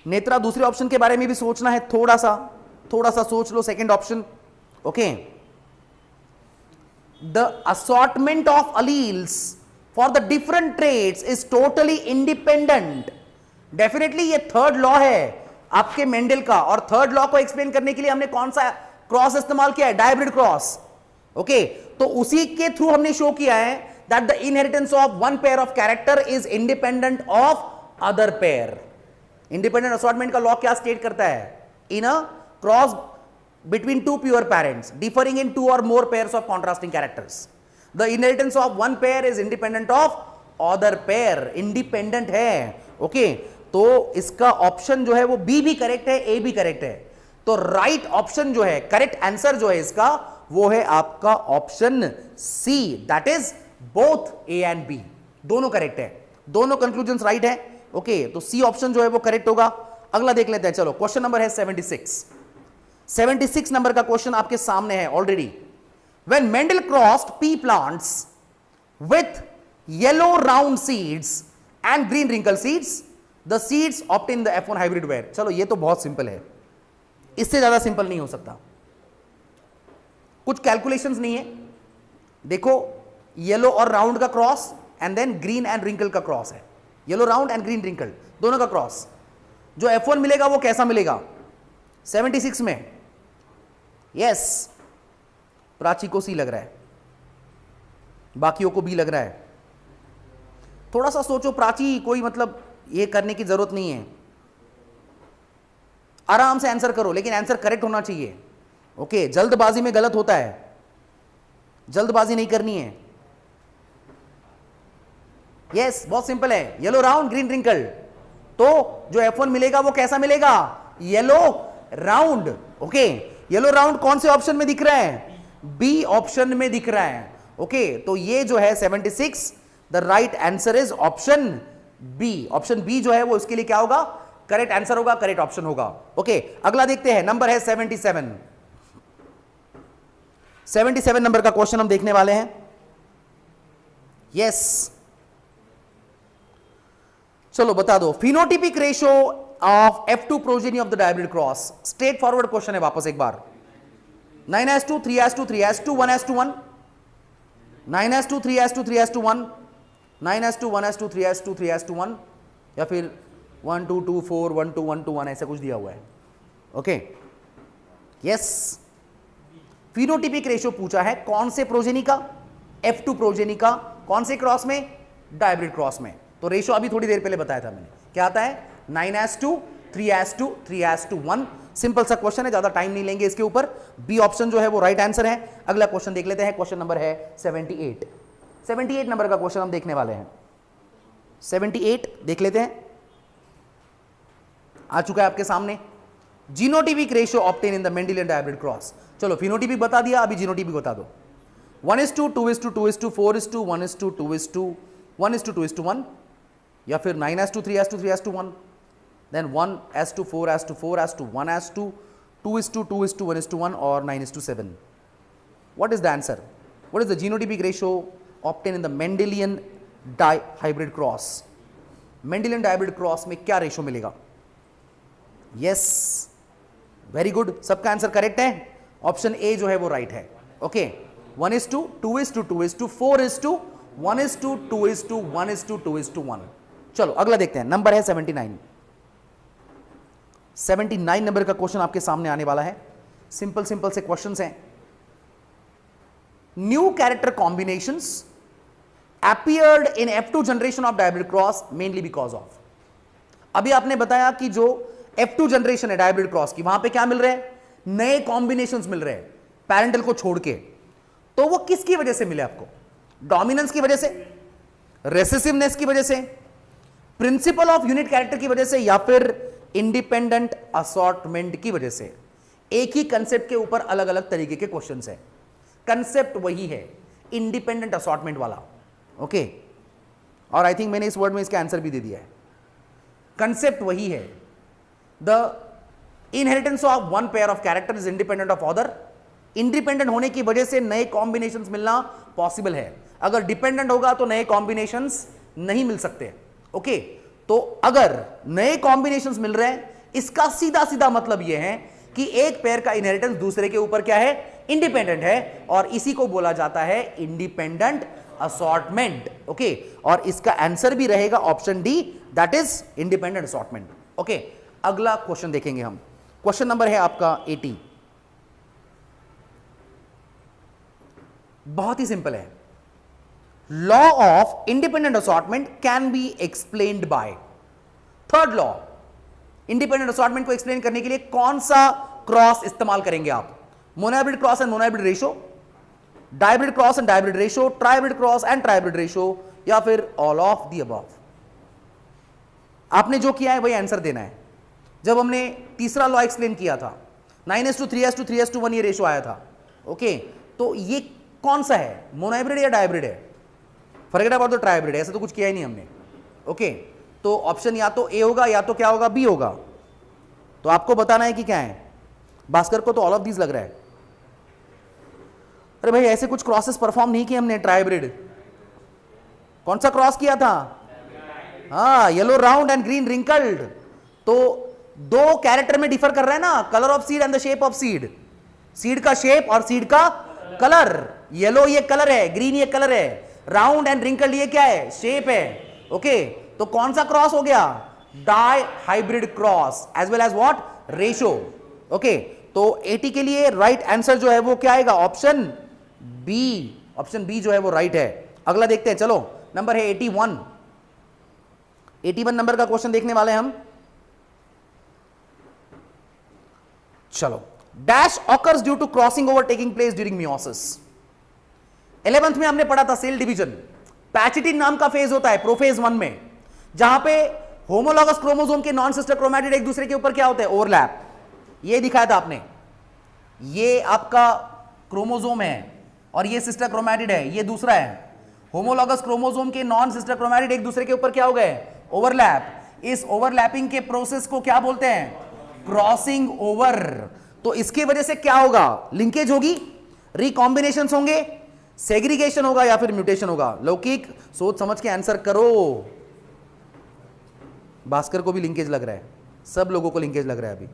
नेत्रा, दूसरे ऑप्शन के बारे में भी सोचना है, थोड़ा सा सोच लो। Second option, okay, the assortment of alleles for the different traits is totally independent. Definitely ये थर्ड लॉ है आपके मेंडल का, और थर्ड लॉ को एक्सप्लेन करने के लिए हमने कौन सा क्रॉस इस्तेमाल किया है? Dihybrid cross. ओके, तो उसी के थ्रू हमने शो किया है that the inheritance of one pair of character is independent of other pair. Independent assortment का लॉ क्या स्टेट करता है? In a cross between two pure parents differing in two or more pairs of contrasting characters, the inheritance of one pair is independent of other pair। independent है। Okay, तो इसका option जो है वो B भी correct है, ए भी correct है। तो राइट ऑप्शन जो है, करेक्ट आंसर जो है इसका, वो है आपका option C, that is both A and B, दोनों करेक्ट है, दोनों कंक्लूजन राइट है। ओके, तो सी ऑप्शन जो है वो करेक्ट होगा। अगला देख लेते हैं। चलो, क्वेश्चन नंबर है 76। 76 नंबर का क्वेश्चन आपके सामने है already. When Mendel crossed pea plants with yellow round seeds and green wrinkle seeds, the seeds obtain the F1 hybrid were. चलो, ये तो बहुत सिंपल है, इससे ज्यादा सिंपल नहीं हो सकता। कुछ कैलकुलेशंस नहीं है। देखो, येलो और राउंड का cross and then green and wrinkle का क्रॉस है। Yellow round and green wrinkle दोनों का क्रॉस। जो F1 मिलेगा वो कैसा मिलेगा? 76 में यस, प्राची को सी लग रहा है, बाकियों को बी लग रहा है। थोड़ा सा सोचो प्राची, कोई मतलब ये करने की जरूरत नहीं है, आराम से आंसर करो, लेकिन आंसर करेक्ट होना चाहिए। ओके, जल्दबाजी में गलत होता है, जल्दबाजी नहीं करनी है। यस, बहुत सिंपल है, येलो राउंड ग्रीन रिंकल। तो जो F1 मिलेगा वो कैसा मिलेगा? Yellow round. Okay, yellow round कौन से ऑप्शन में दिख रहा है? बी ऑप्शन में दिख रहा है। ओके, तो ये जो है 76, the right answer is option B. Option B जो है वो इसके लिए क्या होगा? करेक्ट आंसर होगा, करेक्ट ऑप्शन होगा। ओके, अगला देखते हैं। नंबर है 77। 77 नंबर का क्वेश्चन हम देखने वाले हैं। यस, चलो बता दो phenotypic ratio of F2 progeny of the dihybrid cross. Straight forward question है वापस एक बार। 9:2, 3:2, 3:2, 1:1, 9:2, 3:2, 3:1, 9:2, 1:2, 3:2, 3:1, या फिर 1 2 2 4 1 2 1 2 1 ऐसा कुछ दिया हुआ है। ओके यस, फिनोटिपिक रेशियो पूछा है कौन से प्रोजेनी का? F2 प्रोजेनी का। कौन से क्रॉस में? डायब्रिड क्रॉस में। तो रेशियो अभी थोड़ी देर पहले बताया था मैंने, क्या आता है? 9:2, 3:2, 3:1। सिंपल सा क्वेश्चन है, ज्यादा टाइम नहीं लेंगे इसके ऊपर। बी ऑप्शन जो है वो राइट आंसर है। अगला क्वेश्चन देख लेते हैं, क्वेश्चन नंबर है 78। 78 नंबर का क्वेश्चन हम देखने वाले हैं। 78 देख लेते हैं, आ चुका है आपके सामने। Genotypic ratio obtain in the Mendelian dihybrid cross. चलो फिनोटिपिक बता दिया, अभी जीनोटिपिक बता दो। 1:2, 2:2, 2:2, 4:2, 1:2, 2:2, 1:2, 2:1, या फिर 9:2, 3:2, 3:1, then 1:4, 4:4, 1:2, 2:2, 2:2, 1:1, or 9:7. What is the answer? What is the genotypic ratio obtained in the Mendelian hybrid cross? Mendelian hybrid cross में क्या रेशियो मिलेगा? Yes, very good. सबका आंसर करेक्ट है। ऑप्शन ए जो है वो राइट है। ओके 1:2, 2:2, 2:2, 4:2, 1:2, 2:2, 1:2, 2:1। चलो अगला देखते हैं, नंबर है 79। 79 नंबर का क्वेश्चन आपके सामने आने वाला है। सिंपल सिंपल से क्वेश्चंस हैं। New character combinations appeared in F2 generation of dihybrid cross mainly because of. अभी आपने बताया कि जो F2 जनरेशन है डायब्रिड क्रॉस की, वहां पे क्या मिल रहे हैं? नए कॉम्बिनेशंस मिल रहे हैं पैरेंटल को छोड़ के। तो वो किसकी वजह से मिले आपको? डोमिनेंस की वजह से, रेसेसिवनेस की वजह से, प्रिंसिपल ऑफ यूनिट कैरेक्टर की वजह से, या फिर इंडिपेंडेंट असॉर्टमेंट की वजह से। एक ही कंसेप्ट के ऊपर अलग अलग तरीके के क्वेश्चंस हैं। कंसेप्ट वही है, इंडिपेंडेंट असॉर्टमेंट वाला। ओके और आई थिंक मैंने इस वर्ड में इसका आंसर भी दे दिया है। कंसेप्ट वही है, the inheritance of one pair of character is independent of other. Independent होने की वजह से नए कॉम्बिनेशंस मिलना पॉसिबल है। अगर डिपेंडेंट होगा तो नए कॉम्बिनेशंस नहीं मिल सकते। ओके तो अगर नए कॉम्बिनेशंस मिल रहे हैं, इसका सीधा सीधा मतलब यह है कि एक पेयर का इनहेरिटेंस दूसरे के ऊपर क्या है? इंडिपेंडेंट है, और इसी को बोला जाता है इंडिपेंडेंट असॉर्टमेंट। ओके और इसका आंसर भी रहेगा option D, that is independent assortment. Okay अगला क्वेश्चन देखेंगे हम। क्वेश्चन नंबर है आपका 80। बहुत ही सिंपल है। Law of independent assortment can be explained by third law. Independent assortment को एक्सप्लेन करने के लिए कौन सा क्रॉस इस्तेमाल करेंगे आप? Monohybrid cross and monohybrid ratio, dihybrid cross and dihybrid ratio, trihybrid cross and trihybrid ratio, या फिर ऑल ऑफ द अबव। आपने जो किया है वही आंसर देना है। जब हमने तीसरा लॉ एक्सप्लेन किया था 9:3:2, 3:1 ये रेशियो आया था। ओके तो ये कौन सा है? मोनोहाइब्रिड या डायब्रिड है? फॉरगेट अबाउट द ट्राइब्रिड, ऐसा तो कुछ किया ही नहीं हमने। ओके तो ऑप्शन या तो ए होगा या तो क्या होगा? बी होगा। तो आपको बताना है कि क्या है। भास्कर को तो ऑल ऑफ दीज लग रहा है। अरे भाई ऐसे कुछ क्रॉसेस परफॉर्म नहीं किए हमने। ट्राइब्रिड कौन सा क्रॉस किया था? हाँ yellow round and green wrinkled. तो दो कैरेक्टर में डिफर कर रहा है ना, colour of seed and the shape of seed. Seed का शेप और सीड का कलर। येलो ये कलर है, ग्रीन ये कलर है, राउंड एंड रिंकल्ड ये क्या है? शेप है। ओके तो कौन सा क्रॉस हो गया? Dihybrid cross as well as what? Ratio. Okay तो 80 के लिए राइट आंसर जो है वो क्या आएगा? Option B. ऑप्शन बी जो है वो राइट है। अगला देखते हैं, चलो नंबर है 81। 81 नंबर का क्वेश्चन देखने वाले हैं हम। चलो dash occurs due to crossing over taking place during meiosis. 11th में हमने पढ़ा था सेल डिवीजन। पैचिटिन नाम का फेज होता है प्रोफेज 1 में, जहां पे होमोलॉगस क्रोमोसोम के नॉन सिस्टर क्रोमैटिड एक दूसरे के ऊपर क्या होते हैं? ओवरलैप। ये दिखाया था आपने। ये आपका क्रोमोसोम है और ये सिस्टर क्रोमैटिड है, ये दूसरा है। होमोलॉगस क्रोमोसोम के नॉन सिस्टर क्रोमैटिड एक दूसरे के ऊपर क्या हो गए? ओवरलैप। इस ओवरलैपिंग के प्रोसेस को क्या बोलते हैं? Crossing over. तो इसकी वजह से क्या होगा? लिंकेज होगी, रिकॉम्बिनेशंस होंगे, सेग्रीगेशन होगा, या फिर म्यूटेशन होगा। लौकिक सोच समझ के आंसर करो। भास्कर को भी लिंकेज लग रहा है, सब लोगों को लिंकेज लग रहा है। अभी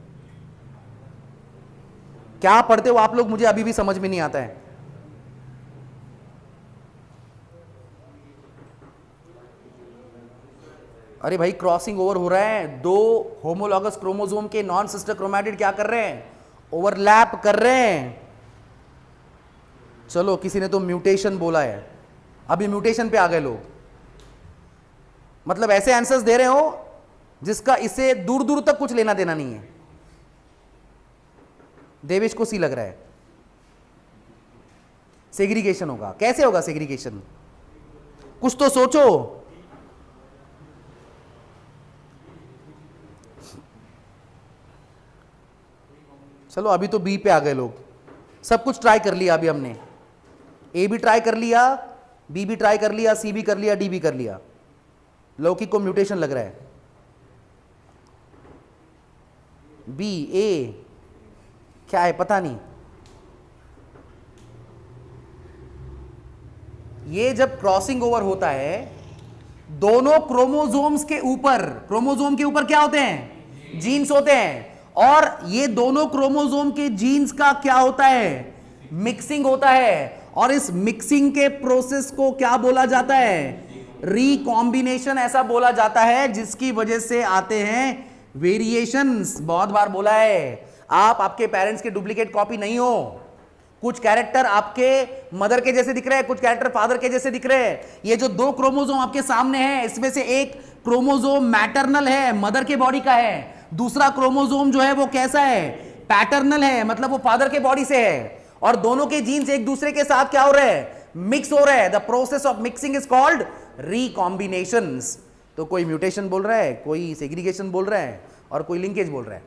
क्या पढ़ते हो आप लोग, मुझे अभी भी समझ में नहीं आता है। अरे भाई क्रॉसिंग ओवर हो रहा है, दो होमोलॉगस क्रोमोसोम के नॉन सिस्टर क्रोमैटिड क्या कर रहे हैं, ओवरलैप कर रहे हैं। चलो किसी ने तो म्यूटेशन बोला है, अभी म्यूटेशन पे आ गए लोग। मतलब ऐसे आंसर्स दे रहे हो जिसका इससे दूर दूर तक कुछ लेना देना नहीं है। देवेश को सी लग रहा है सेग्रीगेशन होगा। कैसे होगा सेग्रीगेशन, कुछ तो सोचो। चलो अभी तो बी पे आ गए लोग, सब कुछ ट्राई कर लिया अभी हमने, ए भी ट्राई कर लिया, बी भी ट्राई कर लिया, सी भी कर लिया, डी भी कर लिया। लौकिक को म्यूटेशन लग रहा है, बी ए क्या है पता नहीं। ये जब क्रॉसिंग ओवर होता है दोनों क्रोमोसोम्स के ऊपर, क्रोमोसोम के ऊपर क्या होते हैं, जीन्स होते हैं, और ये दोनों क्रोमोसोम के जीन्स का क्या होता है, मिक्सिंग होता है। और इस मिक्सिंग के प्रोसेस को क्या बोला जाता है, रिकॉम्बिनेशन ऐसा बोला जाता है, जिसकी वजह से आते हैं वेरिएशंस। बहुत बार बोला है, आप आपके पेरेंट्स के डुप्लीकेट कॉपी नहीं हो। कुछ कैरेक्टर आपके मदर के जैसे दिख रहे हैं, कुछ कैरेक्टर फादर के जैसे दिख रहे हैं। ये जो दो क्रोमोसोम आपके सामने हैं, इसमें से एक क्रोमोसोम मैटरनल है, मदर के बॉडी का है, दूसरा क्रोमोसोम जो है वो कैसा है, पैटर्नल है, मतलब वो फादर के बॉडी से है। और दोनों के जीन्स एक दूसरे के साथ क्या हो रहे हैं, मिक्स हो रहे हैं। The process of mixing is called recombinations. तो कोई म्यूटेशन बोल रहा है, कोई सेग्रीगेशन बोल रहा है, और कोई लिंकेज बोल रहा है।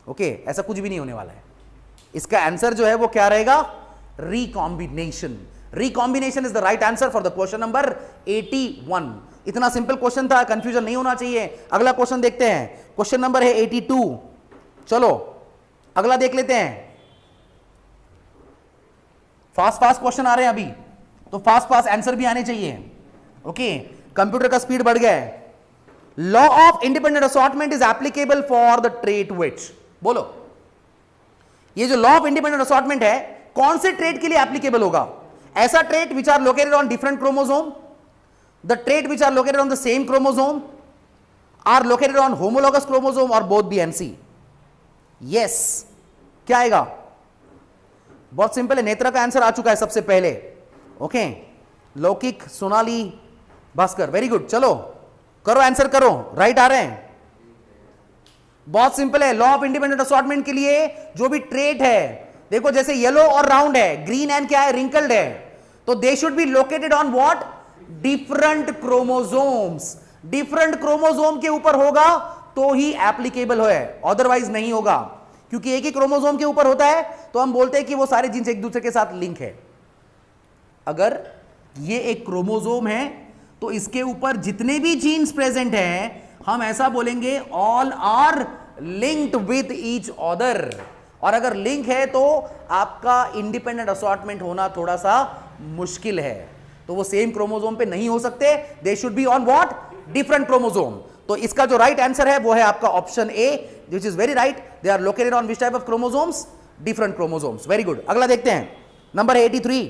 ओके, ऐसा कुछ भी नहीं होने वाला है। इसका आंसर जो है वो क्या रहेगा, recombination. Recombination is the right answer for the question number 81। इतना सिंपल क्वेश्चन था, कंफ्यूजन नहीं होना चाहिए। अगला क्वेश्चन देखते हैं, क्वेश्चन नंबर है 82। चलो अगला देख लेते हैं। फास्ट फास्ट क्वेश्चन आ रहे हैं अभी, तो फास्ट फास्ट आंसर भी आने चाहिए। ओके, कंप्यूटर का स्पीड बढ़ गया है। Law of independent assortment is applicable for the trait विच, बोलो ये जो लॉ ऑफ इंडिपेंडेंट असॉर्टमेंट है कौन से ट्रेट के लिए एप्लीकेबल होगा। ऐसा trait which are located on different chromosome, the trait which are located on the same chromosome, are located on homologous chromosome, और both B and C. Yes, क्या आएगा, बहुत सिंपल है। नेत्रा का आंसर आ चुका है सबसे पहले। ओके, लौकिक, सोनाली, भास्कर, वेरी गुड। चलो करो आंसर करो, राइट आ रहे हैं। बहुत सिंपल है। लॉ ऑफ इंडिपेंडेंट असॉर्टमेंट के लिए जो भी ट्रेट है, देखो जैसे येलो और राउंड है, ग्रीन एंड क्या है, रिंकल्ड है, तो दे should be located on what, different chromosomes. Different chromosome के ऊपर होगा तो ही एप्लीकेबल है, अदरवाइज नहीं होगा। क्योंकि एक ही क्रोमोसोम के ऊपर होता है तो हम बोलते हैं कि वो सारे जीन्स एक दूसरे के साथ लिंक है। अगर ये एक क्रोमोसोम है तो इसके ऊपर जितने भी जीन्स प्रेजेंट हैं हम ऐसा बोलेंगे all are linked with each other. और अगर लिंक है तो आपका इंडिपेंडेंट असॉर्टमेंट होना थोड़ा सा मुश्किल है। तो वो सेम क्रोमोसोम पे नहीं हो सकते, they should be on what, different chromosome. तो इसका जो राइट आंसर है वो है आपका option A, which is very right. They are located on which type of chromosomes, different chromosomes. Very good. अगला देखते हैं, नंबर 83।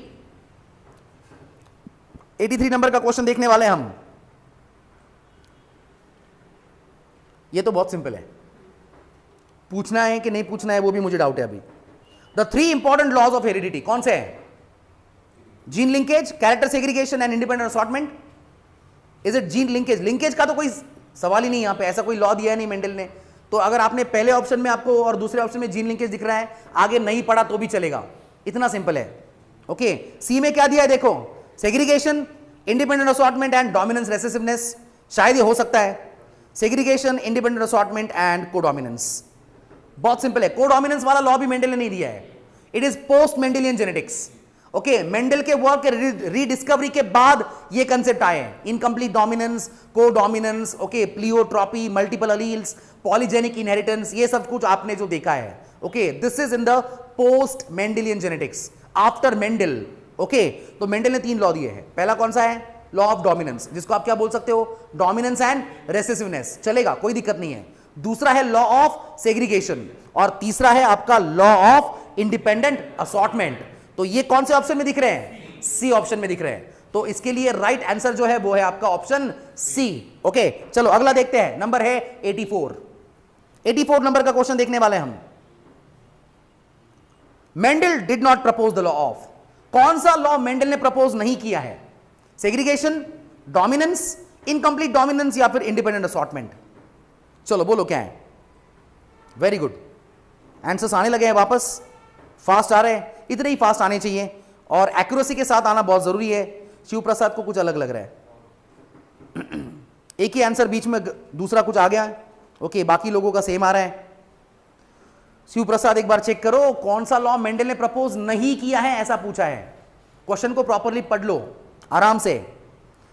83 नंबर का क्वेश्चन देखने वाले हैं हम। ये तो बहुत सिंपल है, पूछना है कि नहीं पूछना है वो भी मुझे डाउट है अभी। The 3 important laws of heredity कौन से हैं, gene linkage, character segregation and independent assortment. Is it gene linkage, linkage का तो कोई सवाल ही नहीं, यहां पे ऐसा कोई लॉ दिया है नहीं मेंडल ने। तो अगर आपने पहले ऑप्शन में आपको और दूसरे ऑप्शन में जीन लिंकेज दिख रहा है, आगे नहीं पढ़ा तो भी चलेगा, इतना सिंपल है। ओके, सी में क्या दिया है देखो, segregation, independent assortment and dominance recessiveness. शायद ये हो सकता है segregation, independent assortment and codominance. बहुत सिंपल है, कोडोमिनेंस वाला लॉ भी मेंडल ने नहीं दिया है, it is post Mendelian genetics. Okay, Mendel के वर्क के रीडिस्कवरी के बाद ये कंसेप्ट आए हैं, incomplete dominance, codominance, okay, pleiotropy, multiple alleles, polygenic inheritance, ये सब कुछ आपने जो देखा है। Okay, this is in the post Mendelian genetics after Mendel. Okay, तो मेंडल ने 3 लॉ दिए हैं। पहला कौन सा है, लॉ ऑफ डोमिनेंस, जिसको आप क्या बोल सकते हो, डोमिनेंस एंड रेसेसिवनेस, चलेगा, कोई दिक्कत नहीं है। दूसरा है लॉ ऑफ सेग्रीगेशन और तीसरा है आपका लॉ ऑफ इंडिपेंडेंट असॉर्टमेंट। तो ये कौन से ऑप्शन में दिख रहे हैं, सी ऑप्शन में दिख रहे हैं। तो इसके लिए राइट आंसर जो है वो है आपका ऑप्शन सी। ओके, चलो अगला देखते हैं, नंबर है 84। 84 नंबर का क्वेश्चन देखने वाले हैं हम। Mendel did not propose the law of, कौन सा लॉ मेंडल ने प्रपोज नहीं किया है, सेग्रीगेशन, डोमिनेंस, इनकंप्लीट डोमिनेंस या फिर इंडिपेंडेंट असॉर्टमेंट। चलो बोलो क्या है। वेरी गुड, आंसर्स आने लगे हैं वापस, फास्ट आ रहे हैं, इतने ही फास्ट आने चाहिए और एक्यूरेसी के साथ आना बहुत जरूरी है। शिव प्रसाद को कुछ अलग लग रहा है एक ही आंसर बीच में दूसरा कुछ आ गया है। ओके, बाकी लोगों का सेम आ रहा है। शिव प्रसाद एक बार चेक करो, कौन सा लॉ मेंडल ने प्रपोज नहीं किया है, ऐसा पूछा है। क्वेश्चन को प्रॉपरली पढ़ लो आराम से।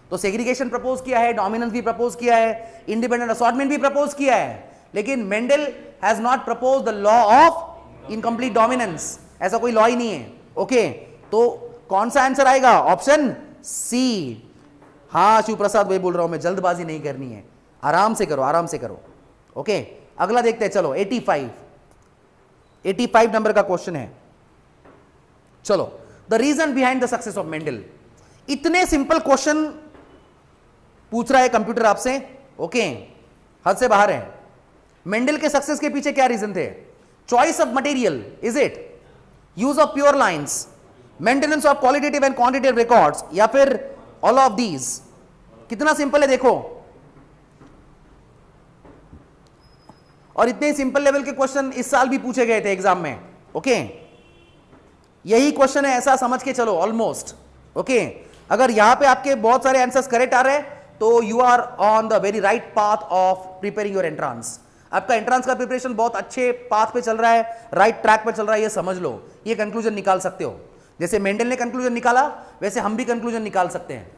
तो सेग्रीगेशन प्रपोज किया है, डोमिनेंस भी प्रपोज किया है, इंडिपेंडेंट असॉर्टमेंट भी प्रपोज किया है, लेकिन Mendel has not propose the law of incomplete dominance, ऐसा कोई लॉ ही नहीं है। ओके, तो कौन सा आंसर आएगा, ऑप्शन सी। हाँ शिव प्रसाद वही बोल रहा हूं मैं, जल्दबाजी नहीं करनी है, आराम से करो, आराम से करो। ओके, अगला देखते हैं, चलो 85 नंबर का क्वेश्चन है। चलो, the reason behind the success of Mendel. इतने सिंपल क्वेश्चन पूछ रहा है कंप्यूटर आपसे, ओके, हद से बाहर है। मेंडल के सक्सेस के पीछे क्या रीजन थे, choice of material, is it, use of pure lines, maintenance of qualitative and quantitative records, या फिर ऑल ऑफ दीज। कितना सिंपल है देखो, और इतने सिंपल लेवल के क्वेश्चन इस साल भी पूछे गए थे एग्जाम में। ओके, यही क्वेश्चन है, ऐसा समझ के चलो ऑलमोस्ट। ओके, अगर यहां पे आपके बहुत सारे आंसर्स करेक्ट आ रहे हैं तो you are on the very right path of preparing your entrance. आपका एंट्रांस का प्रिपरेशन बहुत अच्छे पाथ पे चल रहा है, राइट ट्रैक पे चल रहा है, ये समझ लो, ये कंक्लूजन निकाल सकते हो। जैसे मेंडल ने कंक्लूजन निकाला वैसे हम भी कंक्लूजन निकाल सकते हैं।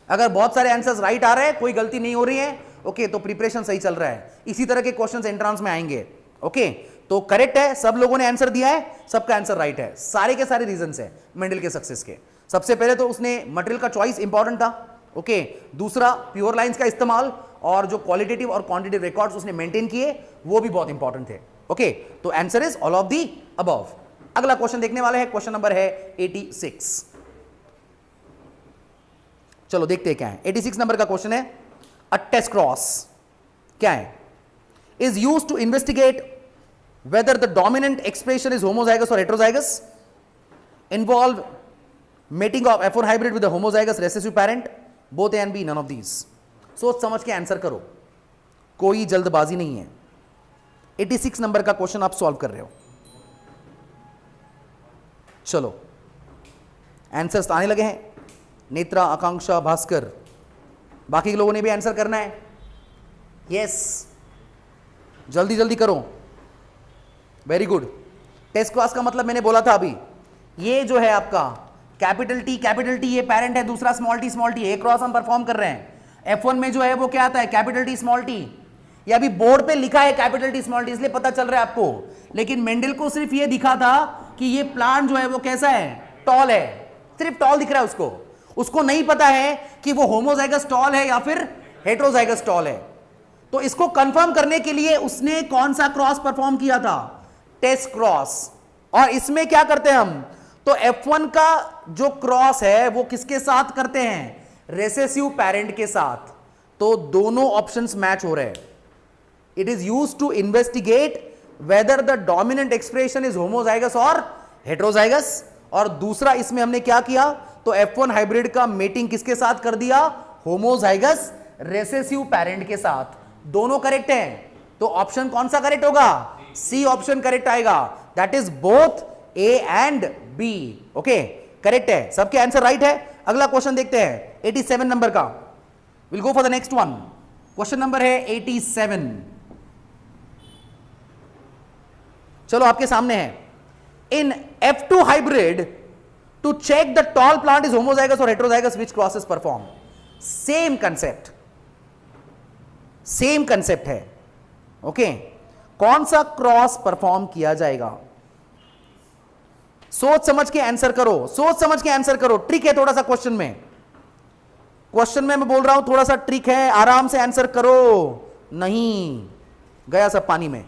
अगर बहुत सारे आंसर्स राइट आ रहे हैं, कोई गलती नहीं हो रही है, ओके, तो प्रिपरेशन सही चल रहा है। इसी तरह के क्वेश्चंस एंट्रांस में आएंगे। ओके, तो करेक्ट है, सब लोगों ने आंसर दिया है, सबका आंसर राइट है, सारे के सारे रीजंस है मेंडल के सक्सेस के। सबसे पहले तो उसने मटेरियल का चॉइस इंपॉर्टेंट था, ओके, दूसरा प्योर लाइंस का इस्तेमाल, और जो क्वालिटेटिव और क्वांटिटेटिव रिकॉर्ड्स उसने मेंटेन किए वो भी बहुत इंपॉर्टेंट थे। ओके, तो answer is all of the above. अगला क्वेश्चन देखने वाले हैं, क्वेश्चन नंबर है 86। चलो देखते हैं क्या है। 86 नंबर का क्वेश्चन है, अ टेस्ट क्रॉस क्या है, is used to investigate whether the dominant expression is homozygous or heterozygous, involve mating of F1 hybrid with a homozygous recessive parent, both A and B, none of these। सोच समझ के answer करो, कोई जल्दबाजी नहीं है। 86 नंबर का question आप सॉल्व कर रहे हो। चलो आंसर्स आने लगे हैं, नेत्रा, आकांक्षा, भास्कर, बाकी लोगों ने भी आंसर करना है। यस, जल्दी जल्दी करो। Very good. टेस्ट क्रॉस का मतलब मैंने बोला था अभी, ये जो है आपका कैपिटल टी ये पेरेंट है, दूसरा स्मॉल टी, ए क्रॉस हम परफॉर्म कर रहे हैं। F1 में जो है वो क्या आता है, कैपिटल टी स्मॉल टी। ये अभी बोर्ड पे लिखा है कैपिटल टी स्मॉल टी, इसलिए पता चल रहा है आपको, लेकिन मेंडल को सिर्फ ये दिखा था कि ये प्लांट जो है वो कैसा है, टॉल है, सिर्फ टॉल दिख रहा है उसको। उसको नहीं पता है कि वो होमोजाइगस टॉल है या फिर हेटेरोजाइगस टॉल है। तो इसको कंफर्म करने के लिए उसने कौन सा क्रॉस परफॉर्म किया था, टेस्ट क्रॉस। और इसमें क्या करते हैं हम, तो F1 का जो क्रॉस है वो किसके साथ करते हैं, रेसेसिव पेरेंट के साथ। तो दोनों ऑप्शंस मैच हो रहे हैं। It is used to investigate whether the dominant expression is homozygous और हेटेरोजाइगस। और दूसरा इसमें हमने क्या किया, तो F1 हाइब्रिड का मेटिंग किसके साथ कर दिया, होमोजाइगस रेसेसिव पेरेंट के साथ। दोनों करेक्ट हैं, तो ऑप्शन कौन सा करेक्ट होगा, सी ऑप्शन करेक्ट आएगा। That is both A and B. Okay, correct है, सबके आंसर राइट है। अगला क्वेश्चन देखते हैं 87 नंबर का। Will go for the next one. Question number है 87। चलो आपके सामने है, in F2 hybrid to check the tall plant is homozygous और heterozygous, which cross is perform. Same concept है। ओके, कौन सा क्रॉस परफॉर्म किया जाएगा, सोच समझ के आंसर करो, सोच समझ के आंसर करो। ट्रिक है थोड़ा सा क्वेश्चन में। क्वेश्चन में मैं बोल रहा हूं थोड़ा सा ट्रिक है, आराम से आंसर करो, नहीं गया सब पानी में।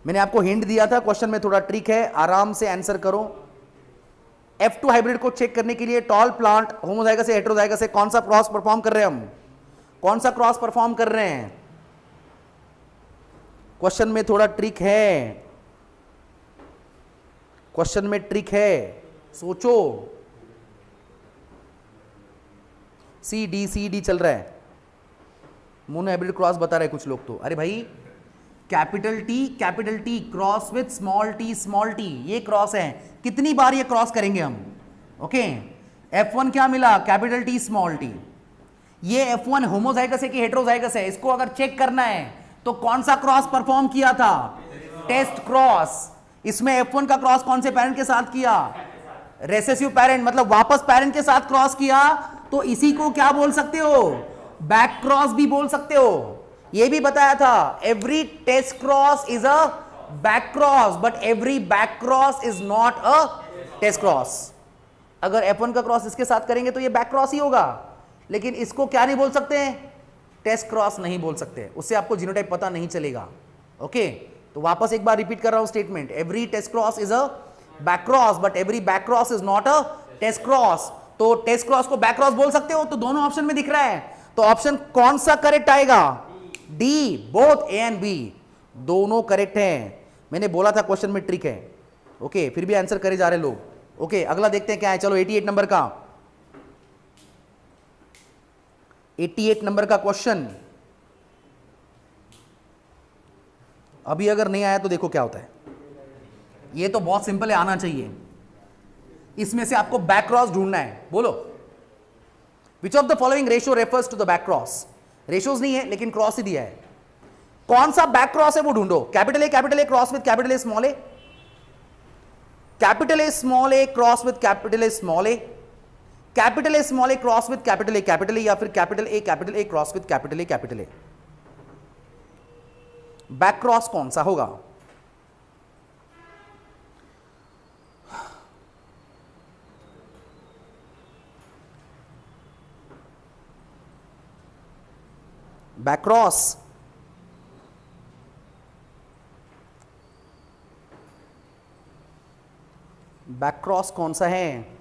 मैंने आपको हिंट दिया था, क्वेश्चन में थोड़ा ट्रिक है, आराम से आंसर करो। F2 हाइब्रिड को चेक करने के लिए टॉल प्लांट होमोजाइगस से हेटेरोजाइगस से कौन सा क्रॉस परफॉर्म कर रहे हैं हम, कौन सा क्रॉस परफॉर्म कर रहे हैं? क्वेश्चन में थोड़ा ट्रिक है, क्वेश्चन में ट्रिक है, सोचो। सी डी चल रहा है, मोनो हाइब्रिड क्रॉस बता रहे कुछ लोग तो। अरे भाई capital T cross with small T, ये क्रॉस है, कितनी बार ये क्रॉस करेंगे हम? ओके, F1 क्या मिला? Capital T small T. ये F1 होमोजाइगस है कि हेटेरोजाइगस है, इसको अगर चेक करना है तो कौन सा क्रॉस परफॉर्म किया था? Test cross. इसमें F1 का क्रॉस कौन से पेरेंट के साथ किया? रेसेसिव पेरेंट, मतलब वापस पेरेंट के साथ क्रॉस किया, तो इसी को क्या बोल सकते हो? बैक क्रॉस भी बोल सकते हो। ये भी बताया था, every test cross is a back cross, but every back cross is not a test cross. अगर F1 का क्रॉस इसके साथ करेंगे तो ये बैक क्रॉस ही होगा, लेकिन इसको क्या नहीं बोल सकते? टेस्ट क्रॉस नहीं बोल सकते, उससे आपको जीनोटाइप पता नहीं चलेगा। ओके, तो वापस एक बार रिपीट कर रहा हूं statement, every test cross is a back cross, but every back cross is not a test cross. तो टेस्ट क्रॉस को बैक क्रॉस बोल सकते हो, तो दोनों ऑप्शन में दिख रहा है, तो ऑप्शन कौन सा करेक्ट आएगा? D, both A and B, दोनों करेक्ट हैं। मैंने बोला था क्वेश्चन में ट्रिक है। ओके, फिर भी आंसर करे जा रहे लोग। ओके, अगला देखते हैं क्या है। चलो 88 नंबर का, 88 नंबर का क्वेश्चन। अभी अगर नहीं आया तो देखो क्या होता है। ये तो बहुत सिंपल है, आना चाहिए। इसमें से आपको बैक क्रॉस ढूंढना है। बोलो, which of the following ratio refers to the back cross? Ratios नहीं है लेकिन क्रॉस ही दिया है, कौन सा बैक क्रॉस है वो ढूंढो। Capital A cross with capital A small A, capital A small A cross with capital A small A, capital A small A cross with capital A, या फिर capital A cross with capital A. Back cross कौन सा होगा? Back cross, back cross कौन सा है?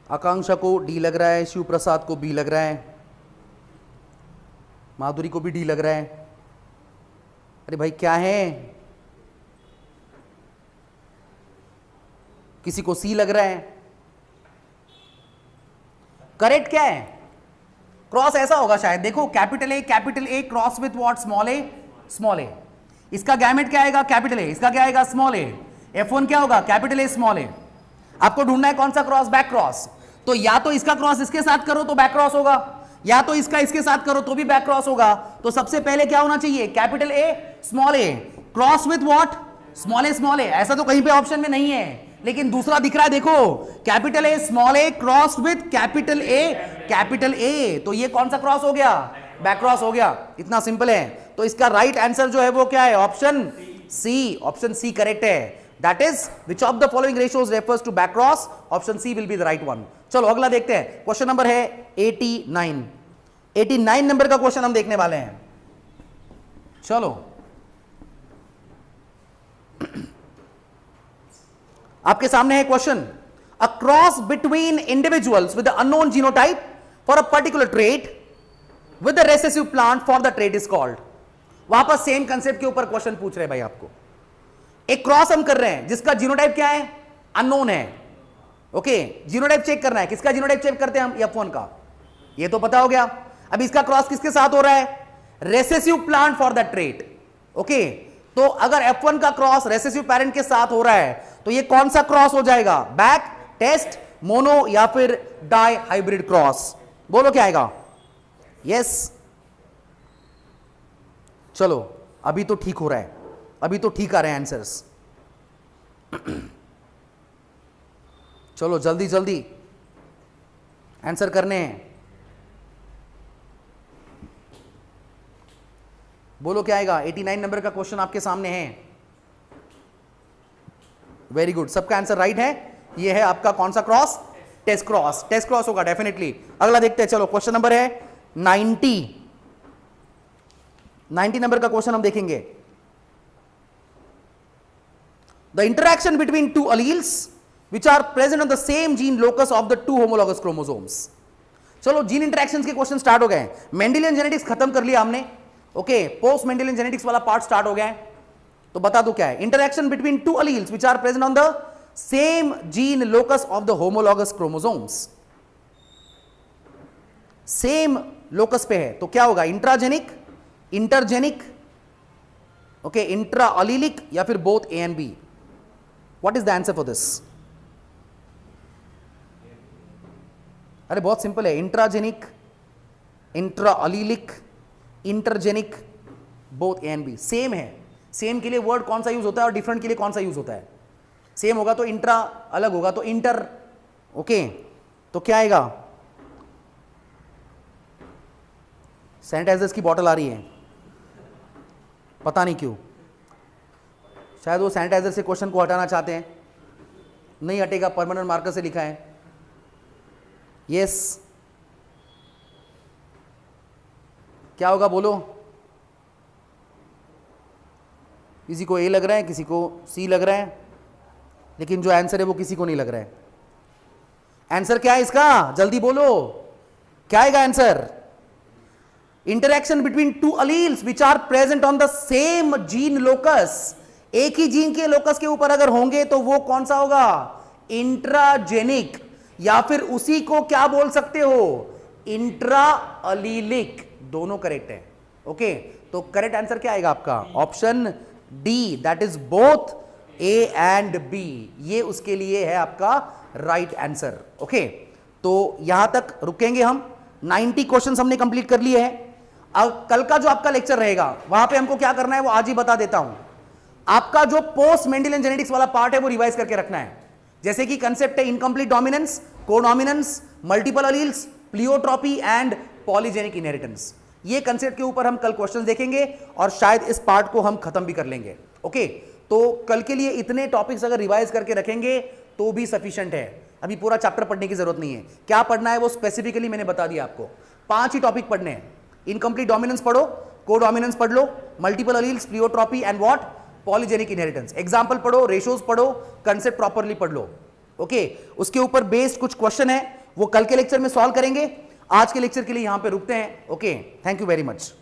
आकांक्षा को D लग रहा है, शिव प्रसाद को बी लग रहा है, माधुरी को भी डी लग रहा है। अरे भाई क्या है? किसी को सी लग रहा है। करेक्ट क्या है? क्रॉस ऐसा होगा शायद, देखो capital A cross with what? Small A. इसका गैमेट क्या आएगा? Capital A. इसका क्या आएगा? Small A. F1 क्या होगा? Capital A small A. आपको ढूंढना है कौन सा क्रॉस? Back cross. तो या तो इसका क्रॉस इसके साथ करो तो बैक क्रॉस होगा, या तो इसका इसके साथ करो तो भी बैक क्रॉस होगा। तो सबसे पहले क्या होना चाहिए? Capital A small A cross with what? Small A. ऐसा तो कहीं पे ऑप्शन में नहीं है, लेकिन दूसरा दिख रहा है, देखो capital A small A cross with capital A. तो ये कौन सा क्रॉस हो गया? बैक क्रॉस हो गया। इतना सिंपल है। तो इसका राइट आंसर जो है वो क्या है? Option C. Option C correct है। That is which of the following ratios refers to back cross? Option C will be the right one. चलो अगला देखते हैं। क्वेश्चन नंबर है 89। 89 नंबर का क्वेश्चन हम देखने वाले हैं। चलो आपके सामने है question, a cross between individuals with unknown genotype for a particular trait with the recessive plant for the trait is called. वापस सेम कंसेप्ट के ऊपर क्वेश्चन पूछ रहे हैं भाई आपको। एक क्रॉस हम कर रहे हैं जिसका जीनोटाइप क्या है? अननोन है। ओके, जीनोटाइप चेक करना है। किसका जीनोटाइप चेक करते हैं हम? F1 का, ये तो पता हो गया। अब इसका क्रॉस किसके साथ हो रहा है? Recessive plant for the trait. Okay, तो अगर F1 का क्रॉस रेसेसिव पेरेंट के साथ हो रहा है तो ये कौन सा क्रॉस हो जाएगा? बैक, टेस्ट, मोनो या फिर डाई हाइब्रिड क्रॉस? बोलो क्या आएगा? यस। चलो अभी तो ठीक हो रहा है, अभी तो ठीक आ रहे हैं आंसर्स। चलो जल्दी जल्दी आंसर करने हैं। बोलो क्या आएगा? 89 नंबर का क्वेश्चन आपके सामने है। वेरी गुड, सबका आंसर राइट है। ये है आपका कौन सा cross? Test cross, test cross होगा डेफिनेटली। अगला देखते हैं, चलो क्वेश्चन नंबर है 90 नंबर का क्वेश्चन हम देखेंगे। The interaction between two alleles which are present on the same gene locus of the two homologous chromosomes। चलो जीन इंटरैक्शंस के क्वेश्चन स्टार्ट हो गए। मेंडेलियन जेनेटिक्स खत्म कर लिया हमने, ओके, पोस्ट मेंडेलियन जेनेटिक्स वाला पार्ट स्टार्ट हो गया है। तो बता दो क्या है? Interaction between two alleles which are present on the same gene locus of the homologous chromosomes। Same locus पे है तो क्या होगा? Intragenic, intergenic, okay, intra allelic या फिर both A and B? What is the answer for this? अरे बहुत simple है, intragenic, intra allelic, intergenic, both A and B. Same है। सेम के लिए वर्ड कौन सा यूज होता है और डिफरेंट के लिए कौन सा यूज होता है? सेम होगा तो इंट्रा, अलग होगा तो इंटर, ओके। तो क्या आएगा? सैनिटाइजर्स की बोतल आ रही है, पता नहीं क्यों, शायद वो सैनिटाइजर से क्वेश्चन को हटाना चाहते हैं। नहीं हटेगा, परमानेंट मार्कर से लिखा है। यस, क्या होगा बोलो? किसी को ए लग रहा है, किसी को सी लग रहा है, लेकिन जो आंसर है वो किसी को नहीं लग रहा है। आंसर क्या है इसका? जल्दी बोलो, क्या आएगा answer? Interaction between two alleles which are present on the same gene locus। एक ही जीन के लोकस के ऊपर अगर होंगे तो वो कौन सा होगा? इंट्राजेनिक, या फिर उसी को क्या बोल सकते हो? Intra allelic. दोनों करेक्ट है, ओके। तो करेक्ट आंसर क्या आएगा आपका? Option D, that is both A and B. ये उसके लिए है आपका राइट आंसर, ओके। तो यहां तक रुकेंगे हम। 90 क्वेश्चंस हमने कंप्लीट कर लिए हैं। अब कल का जो आपका लेक्चर रहेगा वहां पे हमको क्या करना है वो आज ही बता देता हूं। आपका जो पोस्ट मेंडेलियन जेनेटिक्स वाला पार्ट है वो रिवाइज करके रखना है। जैसे कि कंसेप्ट है incomplete dominance, codominance, multiple alleles, pleiotropy and polygenic inheritance. ये कंसेप्ट के ऊपर हम कल क्वेश्चंस देखेंगे और शायद इस पार्ट को हम खत्म भी कर लेंगे, ओके। तो कल के लिए इतने टॉपिक्स अगर रिवाइज करके रखेंगे तो भी सफिशिएंट है। अभी पूरा चैप्टर पढ़ने की जरूरत नहीं है। क्या पढ़ना है वो स्पेसिफिकली मैंने बता दिया आपको। 5 ही टॉपिक पढ़ने हैं। इनकम्प्लीट डोमिनेंस पढ़ो, कोडोमिनेंस पढ़ लो, multiple alleles, pleiotropy and what? Polygenic inheritance. Example पढ़ो, रेशोज पढ़ो, कंसेप्ट प्रॉपर्ली पढ़ लो, ओके। उसके ऊपर बेस्ड कुछ क्वेश्चन है वो कल के लेक्चर में सॉल्व करेंगे। आज के लेक्चर के लिए यहां पे रुकते हैं, okay. Thank you very much.